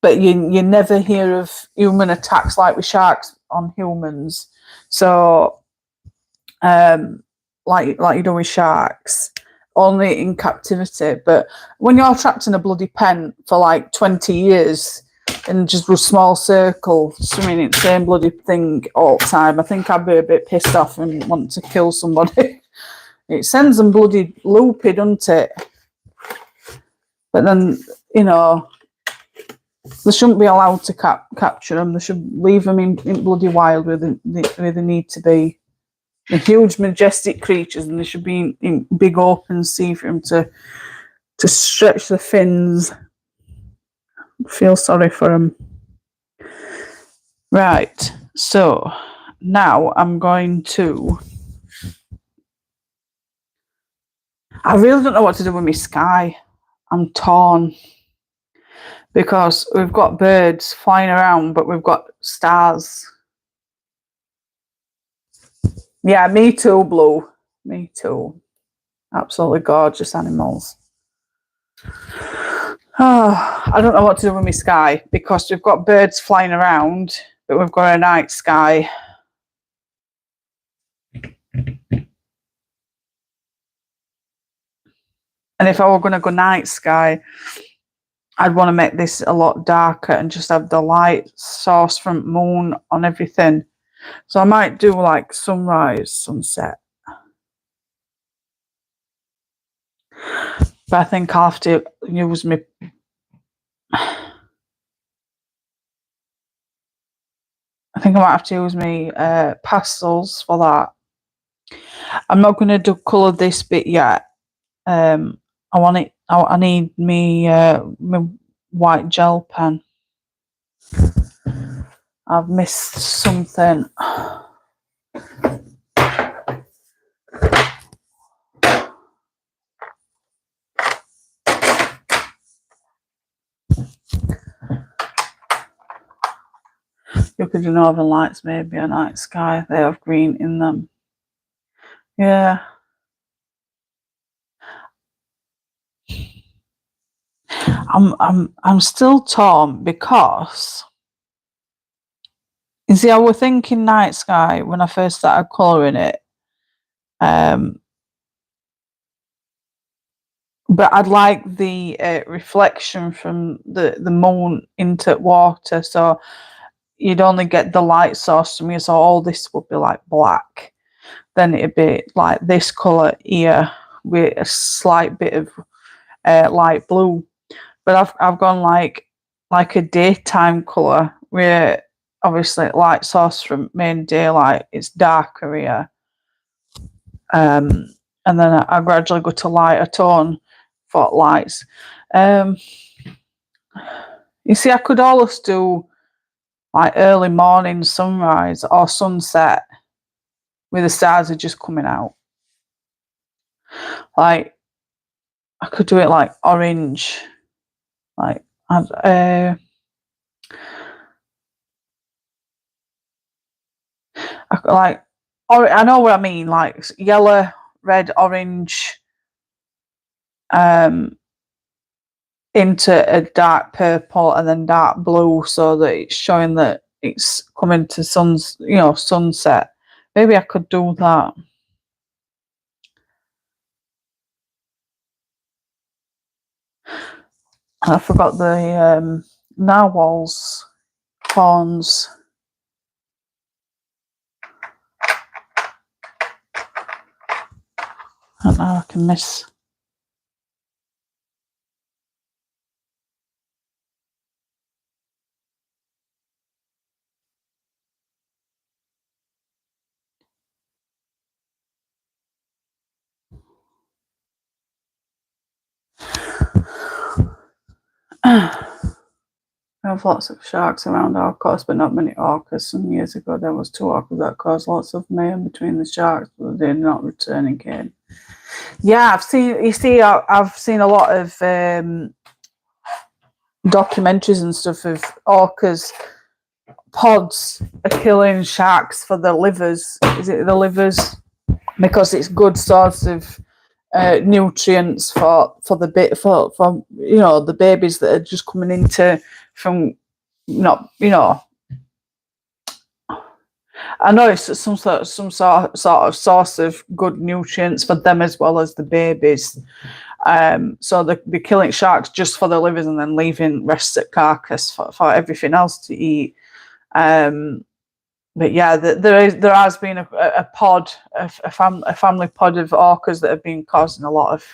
S1: you never hear of human attacks like with sharks on humans. So, like you do with sharks, only in captivity. But when you're trapped in a bloody pen for like 20 years in just a small circle, swimming in the same bloody thing all the time, I think I'd be a bit pissed off and want to kill somebody. It sends them bloody loopy, doesn't it? But then, you know, they shouldn't be allowed to capture them. They should leave them in bloody wild where they need to be. They're huge, majestic creatures, and they should be in big open sea for them to stretch the fins. I feel sorry for them. Right, so now I'm going to... I really don't know what to do with my sky. I'm torn. Because we've got birds flying around, but we've got stars. Yeah, me too, Blue. Me too. Absolutely gorgeous animals. Oh, I don't know what to do with my sky because we've got birds flying around, but we've got a night sky. And if I were going to go night sky, I'd want to make this a lot darker and just have the light source from moon on everything. So I might do like sunrise, sunset. But I think I'll have to use my... I think I might have to use my pastels for that. I'm not going to colour this bit yet. I want it. I need me my white gel pen. I've missed something. Look at the northern lights, maybe a night sky. They have green in them. Yeah. I'm still torn because you see, I was thinking night sky when I first started colouring it. But I'd like the reflection from the moon into water, so you'd only get the light source from you, so all this would be like black. Then it'd be like this colour here with a slight bit of light blue. But I've gone like a daytime colour where obviously light source from main daylight, it's darker here. and then I gradually go to lighter tone for lights. You see, I could always do like early morning sunrise or sunset with the stars are just coming out. Like I could do it like orange, like like, I know what I mean, like yellow, red, orange, into a dark purple and then dark blue, so that it's showing that it's coming to sunset. Maybe I could do that. I forgot the narwhals horns. I don't know, I can miss. We have lots of sharks around our coast, but not many orcas. Some years ago, there was 2 orcas that caused lots of mayhem between the sharks, but they're not returning again. Yeah, I've seen. You see, I've seen a lot of documentaries and stuff of orcas. Pods are killing sharks for the livers. Is it the livers? Because it's good source of nutrients for the the babies that are just coming into from I know it's some sort of source of good nutrients for them as well as the babies. So they're killing sharks just for the livers and then leaving rest at carcass for everything else to eat. But yeah, there has been a family pod of orcas that have been causing a lot of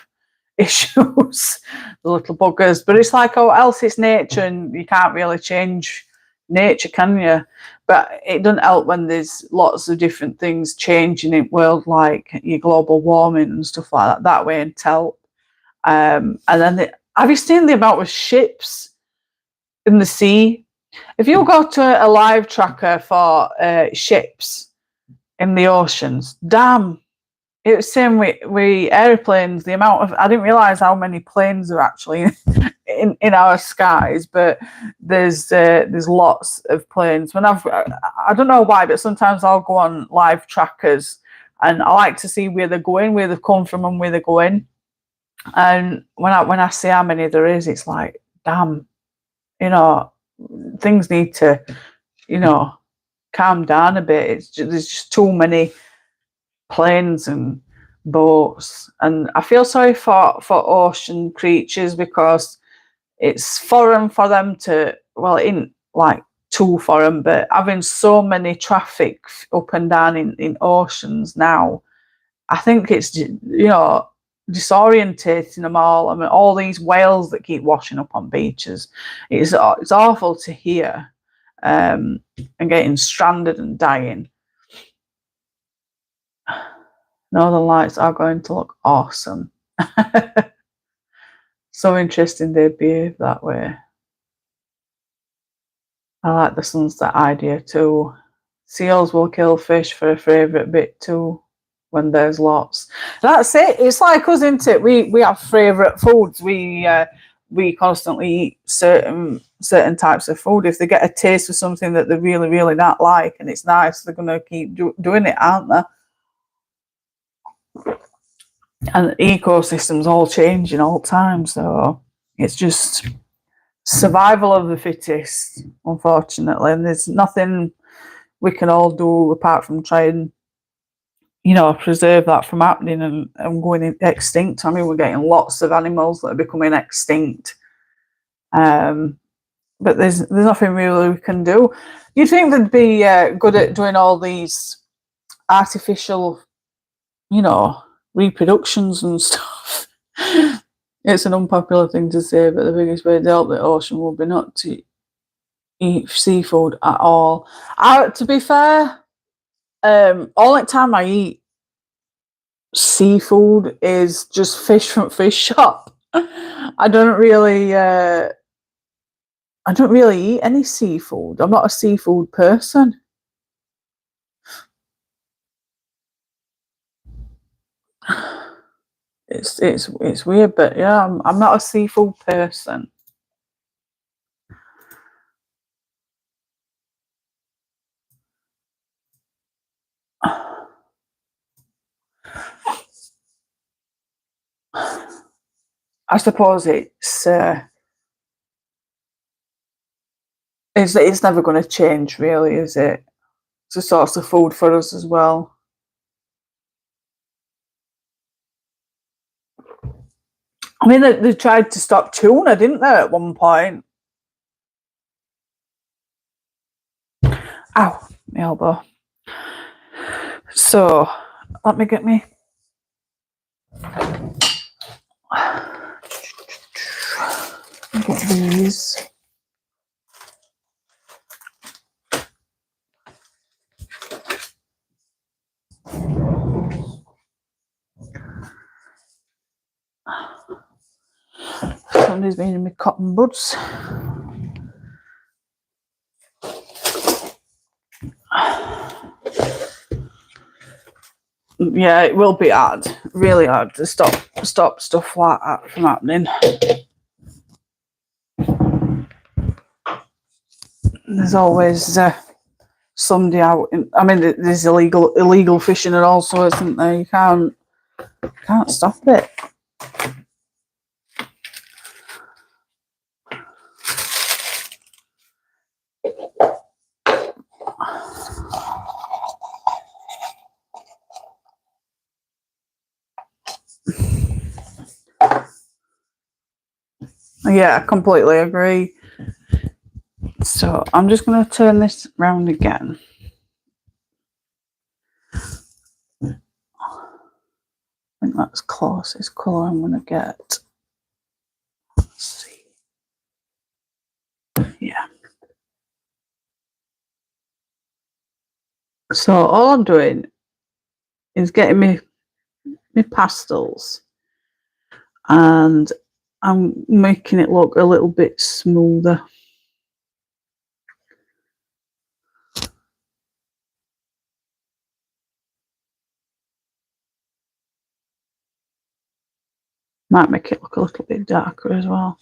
S1: issues, the little buggers. But it's like, oh, else it's nature, and you can't really change nature, can you? But it doesn't help when there's lots of different things changing in the world, like your global warming and stuff like that. That way, and help. And then have you seen the amount of ships in the sea? If you go to a live tracker for ships in the oceans, damn, it was same with airplanes. The amount of I didn't realise how many planes are actually in our skies, but there's lots of planes. When I don't know why, but sometimes I'll go on live trackers and I like to see where they're going, where they've come from, and where they're going. And when I see how many there is, it's like, damn, things need to, calm down a bit. There's just too many planes and boats, and I feel sorry for ocean creatures because it's foreign for them to. Well, it ain't like too foreign, but having so many traffic up and down in oceans now, I think it's disorientating them all. I mean, all these whales that keep washing up on beaches, it's awful to hear, and getting stranded and dying. Northern Lights are going to look awesome. So interesting they behave that way. I like the sunset idea too. Seals will kill fish for a favourite bit too when there's lots. That's it. It's like us, isn't it? We have favourite foods. We constantly eat certain types of food. If they get a taste of something that they really, really not like and it's nice, they're going to keep doing it, aren't they? And ecosystems all changing all the time, so it's just survival of the fittest, unfortunately. And there's nothing we can all do apart from try and preserve that from happening and going extinct. I mean, we're getting lots of animals that are becoming extinct, but there's nothing really we can do. You'd think they'd be good at doing all these artificial, reproductions and stuff. It's an unpopular thing to say, but the biggest way to help the ocean will be not to eat seafood at all. To be fair, only time I eat seafood is just fish from fish shop. I don't really eat any seafood. I'm not a seafood person. It's weird, but yeah, I'm not a seafood person. I suppose it's never going to change, really, is it? It's a source of food for us as well. I mean, they tried to stop tuna, didn't they, at one point? Ow, my elbow. So, let me get me. Get these. Somebody's been in my cotton buds. Yeah, it will be hard, really hard to stop stuff like that from happening. There's always somebody out. I mean, there's illegal fishing and also, isn't there? You can't stop it. Yeah, I completely agree. So I'm just going to turn this round again. I think that's closest colour I'm going to get. Let's see. Yeah. So all I'm doing is getting my pastels and I'm making it look a little bit smoother. Might make it look a little bit darker as well.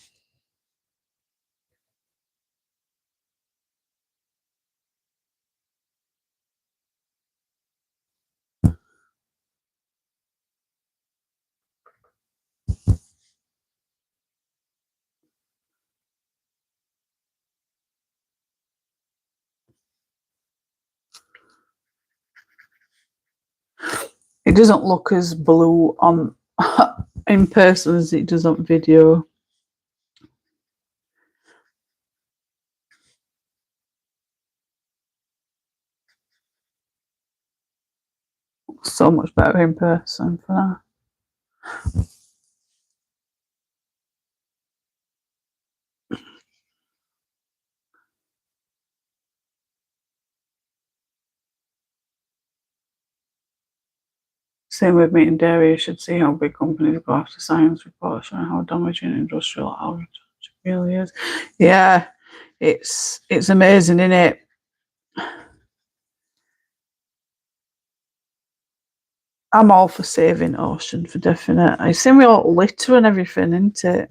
S1: It doesn't look as blue on in person as it does on video. So much better in person for that. Same with meat and dairy. You should see how big companies go after science reports showing how damaging industrial agriculture really is. Yeah, it's amazing, isn't it? I'm all for saving ocean for definite. I see we all litter and everything, isn't it?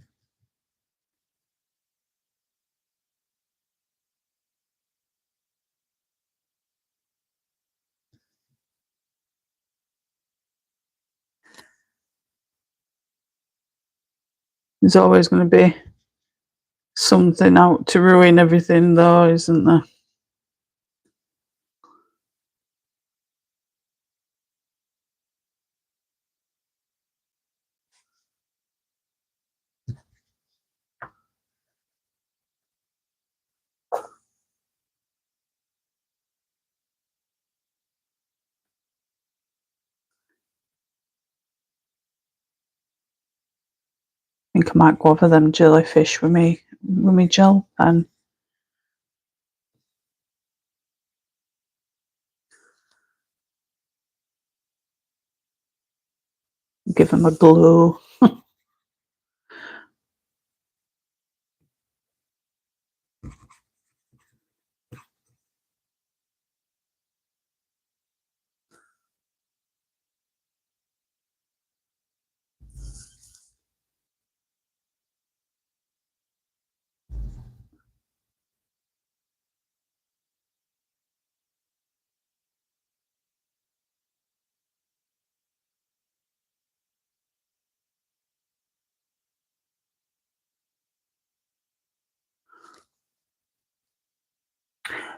S1: There's always going to be something out to ruin everything, though, isn't there? I think I might go over them jellyfish with me gel pen. Give them a glow.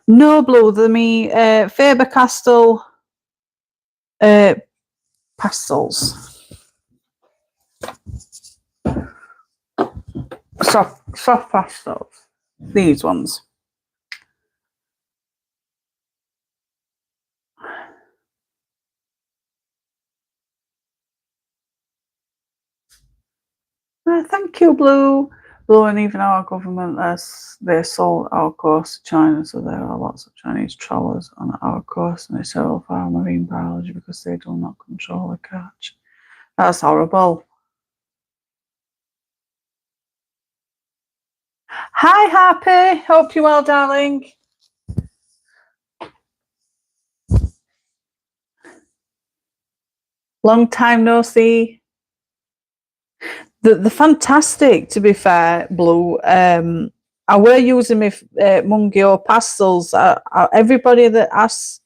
S1: No, Blue, they're me Faber-Castell pastels. Soft pastels. These ones. Thank you, Blue. Blue, and even our government, they sold our course to China, so there are lots of Chinese trawlers on our course, and they sell for our marine biology because they do not control the catch. That's horrible. Hi, Happy. Hope you're well, darling. Long time no see. The fantastic, to be fair, Blue. I were using my Mungyo pastels. Everybody that asks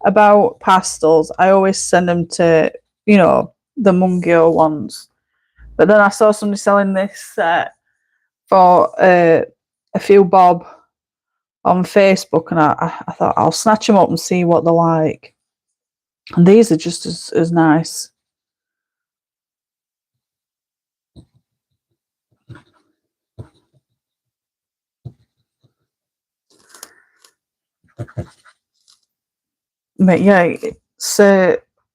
S1: about pastels, I always send them to, the Mungyo ones. But then I saw somebody selling this for a few bob on Facebook, and I thought I'll snatch them up and see what they're like. And these are just as nice. But yeah, it's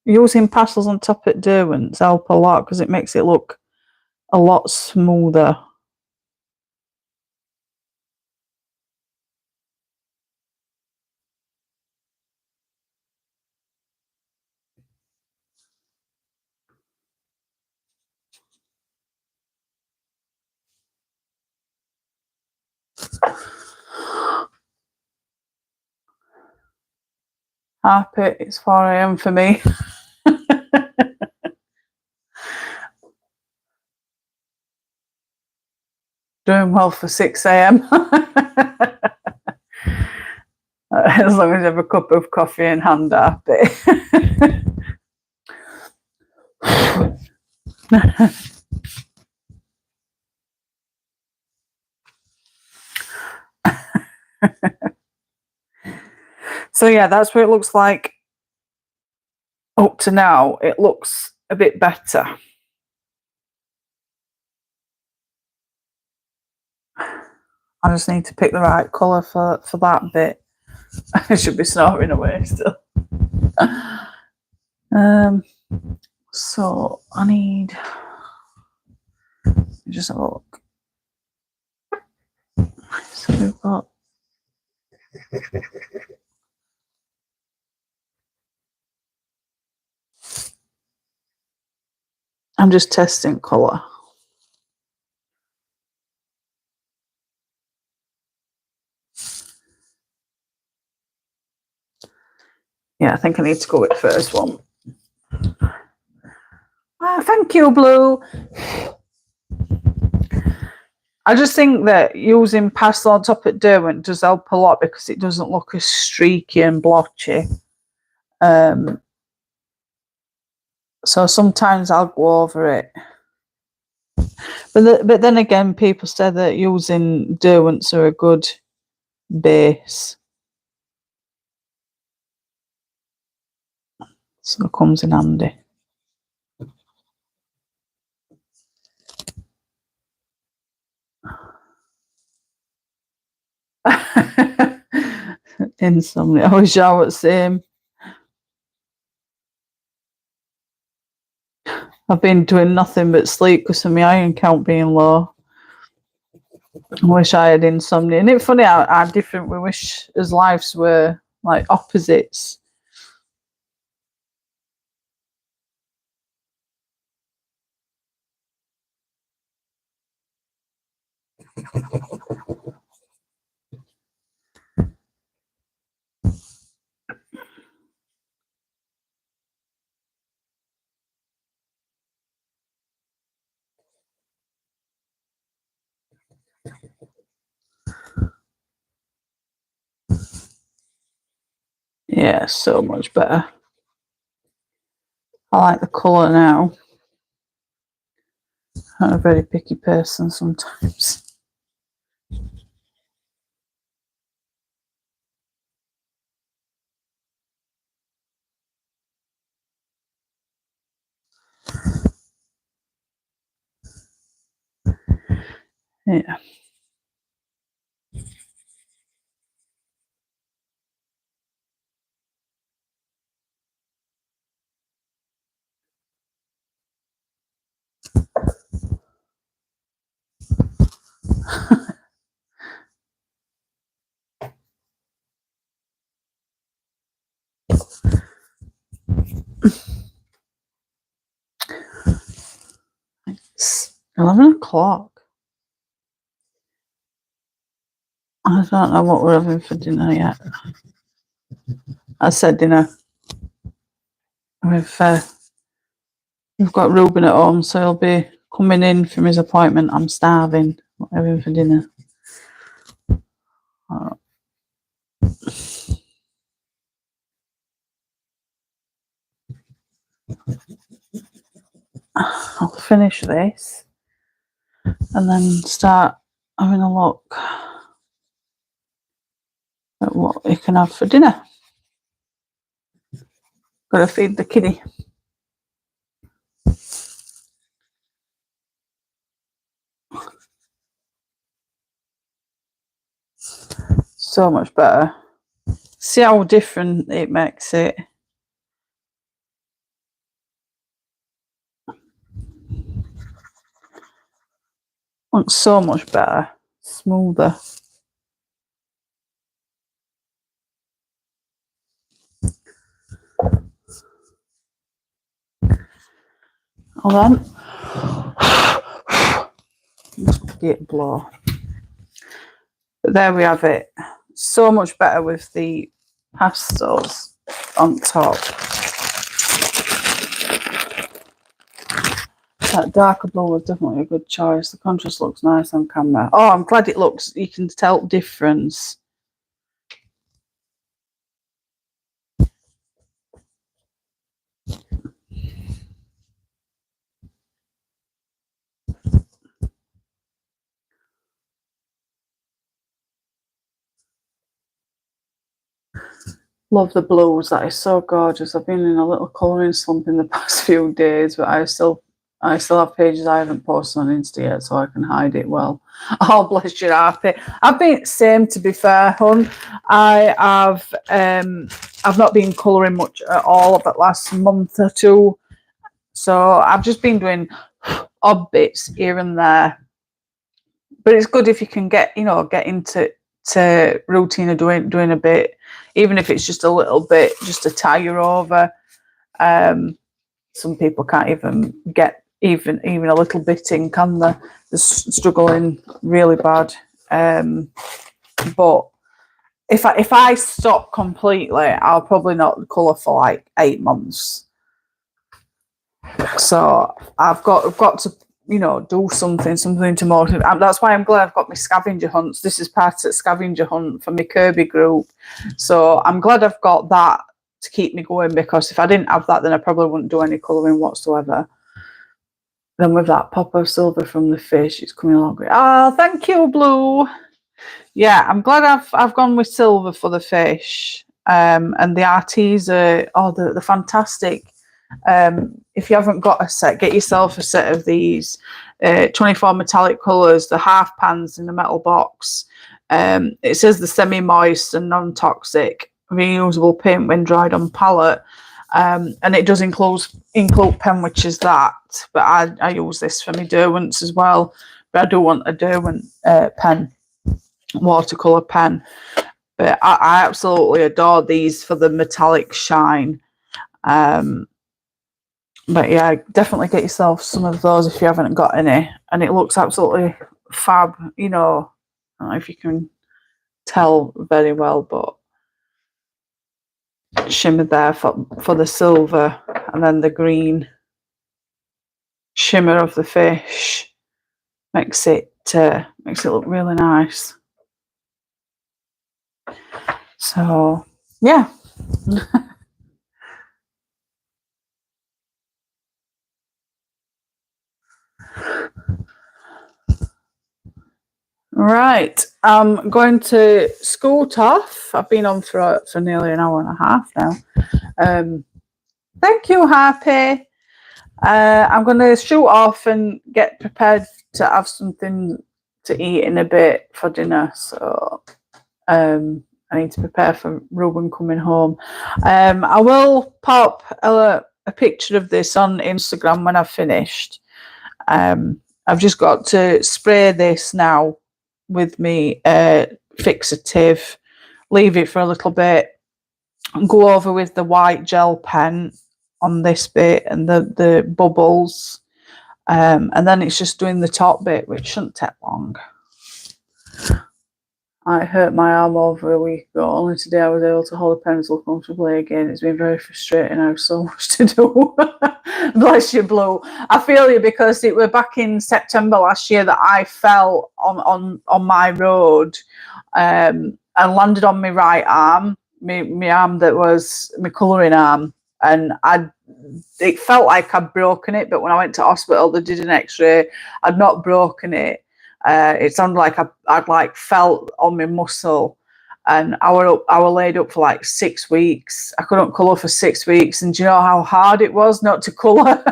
S1: using pastels on top of Derwents help a lot because it makes it look a lot smoother. Happy, it's 4 a.m. for me. Doing well for 6 a.m. As long as you have a cup of coffee in hand, Happy. So yeah, that's what it looks like up to now. It looks a bit better. I just need to pick the right colour for that bit. I should be snoring away still. So I need just have a look. So we've got I'm just testing colour. Yeah, I think I need to go with the first one. Thank you, Blue. I just think that using pastel on top of Derwent does help a lot because it doesn't look as streaky and blotchy. So sometimes I'll go over it. But then again, people say that using Derwents are a good base. So it comes in handy. Insomnia. I wish I was the same. I've been doing nothing but sleep because of my iron count being low. I wish I had insomnia. And it's funny how different we wish as lives were, like opposites. Yeah, so much better. I like the colour now. I'm a very picky person sometimes. Yeah. It's 11 o'clock. I don't know what we're having for dinner yet. I said dinner. We've got Ruben at home, so he'll be coming in from his appointment. I'm starving. What are we having for dinner? I'll finish this and then start having a look at what he can have for dinner. Gotta feed the kiddie. So much better. See how different it makes it. Looks so much better. Smoother. Hold on. Just get a blow. But there we have it. So much better with the pastels on top. That darker blue was definitely a good choice. The contrast looks nice on camera. Oh, I'm glad it looks, you can tell the difference. Love the blues. That is so gorgeous. I've been in a little colouring slump in the past few days, but I still have pages I haven't posted on Insta yet, so I can hide it well. Oh, bless your heart. I've been same, to be fair, hun. I've not been colouring much at all of that last month or two, so I've just been doing odd bits here and there. But it's good if you can get into routine of doing a bit, even if it's just a little bit, just to tie you over. Some people can't even get even a little bit in, can they? They're struggling really bad. But if I stop completely, I'll probably not colour for like 8 months. So I've got to do something to motivate. That's why I'm glad I've got my scavenger hunts. This is part of the scavenger hunt for my Kirby group. So I'm glad I've got that to keep me going, because if I didn't have that, then I probably wouldn't do any colouring whatsoever. Then with that pop of silver from the fish, it's coming along great. Oh, thank you, Blue. Yeah, I'm glad I've gone with silver for the fish. And the Arteza, they're fantastic. If you haven't got a set, get yourself a set of these 24 metallic colours, the half pans in the metal box. It says the semi-moist and non-toxic reusable paint when dried on palette, and it does include pen, which is that, but I use this for my Derwents as well, but I do want a Derwent pen, watercolour pen, but I absolutely adore these for the metallic shine. But yeah, definitely get yourself some of those if you haven't got any. And it looks absolutely fab, you know. I don't know if you can tell very well, but shimmer there for the silver, and then the green shimmer of the fish makes it look really nice. So yeah. Right, I'm going to scoot off. I've been on for nearly an hour and a half now. Thank you, Happy. I'm going to shoot off and get prepared to have something to eat in a bit for dinner. So I need to prepare for Ruben coming home. I will pop a picture of this on Instagram when I've finished. I've just got to spray this now with me fixative, leave it for a little bit, and go over with the white gel pen on this bit and the bubbles, and then it's just doing the top bit, which shouldn't take long. I hurt my arm over a week ago. Only today I was able to hold a pencil comfortably again. It's been very frustrating. I have so much to do. Bless you, Blue. I feel you, because it were back in September last year that I fell on my road and landed on my right arm, my arm that was my colouring arm, and it felt like I'd broken it, but when I went to hospital, they did an X-ray. I'd not broken it. It sounded like I'd like felt on my muscle, and I were laid up for like 6 weeks. I couldn't colour for 6 weeks, and do you know how hard it was not to colour?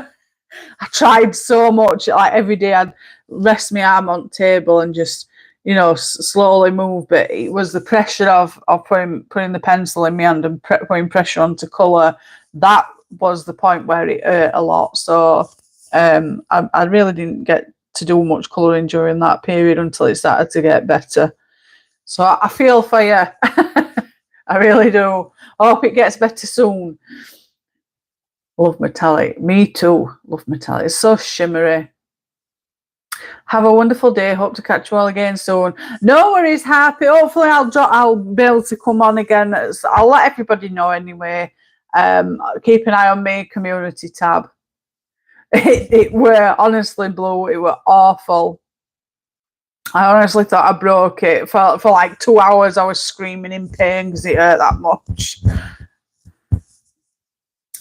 S1: I tried so much. Like every day, I'd rest my arm on the table and just, you know, slowly move. But it was the pressure of putting the pencil in my hand and putting pressure on to colour. That was the point where it hurt a lot. So I really didn't get to do much colouring during that period until it started to get better. So I feel for you. I really do. I hope it gets better soon. Love metallic. Me too. Love metallic. It's so shimmery. Have a wonderful day. Hope to catch you all again soon. No worries, Happy. Hopefully I'll be able to come on again. I'll let everybody know anyway. Keep an eye on my community tab. It were honestly, Blue, it were awful. I honestly thought I broke it. For like 2 hours I was screaming in pain because it hurt that much.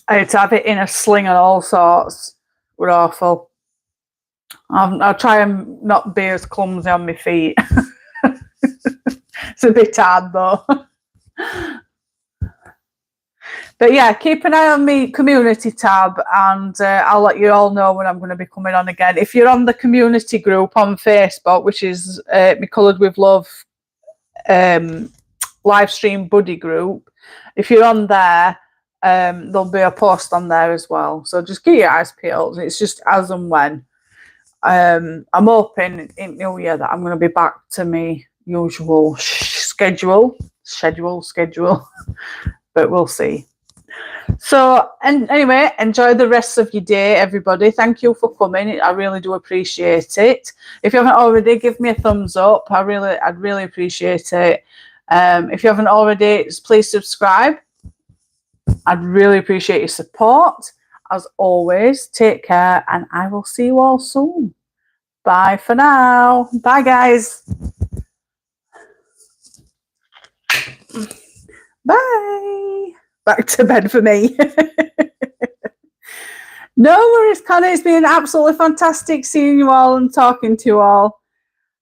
S1: I had to have it in a sling and all sorts. It were awful. I'll try and not be as clumsy on my feet. It's a bit hard though. But yeah, keep an eye on me community tab, and I'll let you all know when I'm going to be coming on again. If you're on the community group on Facebook, which is my Coloured with Love live stream buddy group, if you're on there, there'll be a post on there as well. So just keep your eyes peeled. It's just as and when. I'm hoping in New Year that I'm going to be back to my usual schedule, but we'll see. So, and anyway, enjoy the rest of your day, everybody. Thank you for coming. I really do appreciate it. If you haven't already, give me a thumbs up. I'd really appreciate it. If you haven't already, please subscribe. I'd really appreciate your support. As always, take care, and I will see you all soon. Bye for now. Bye, guys. Bye. Back to bed for me. No worries, Connor. It's been absolutely fantastic seeing you all and talking to you all.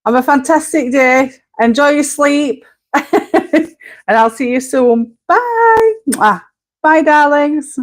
S1: Have a fantastic day. Enjoy your sleep. And I'll see you soon. Bye. Bye, darlings.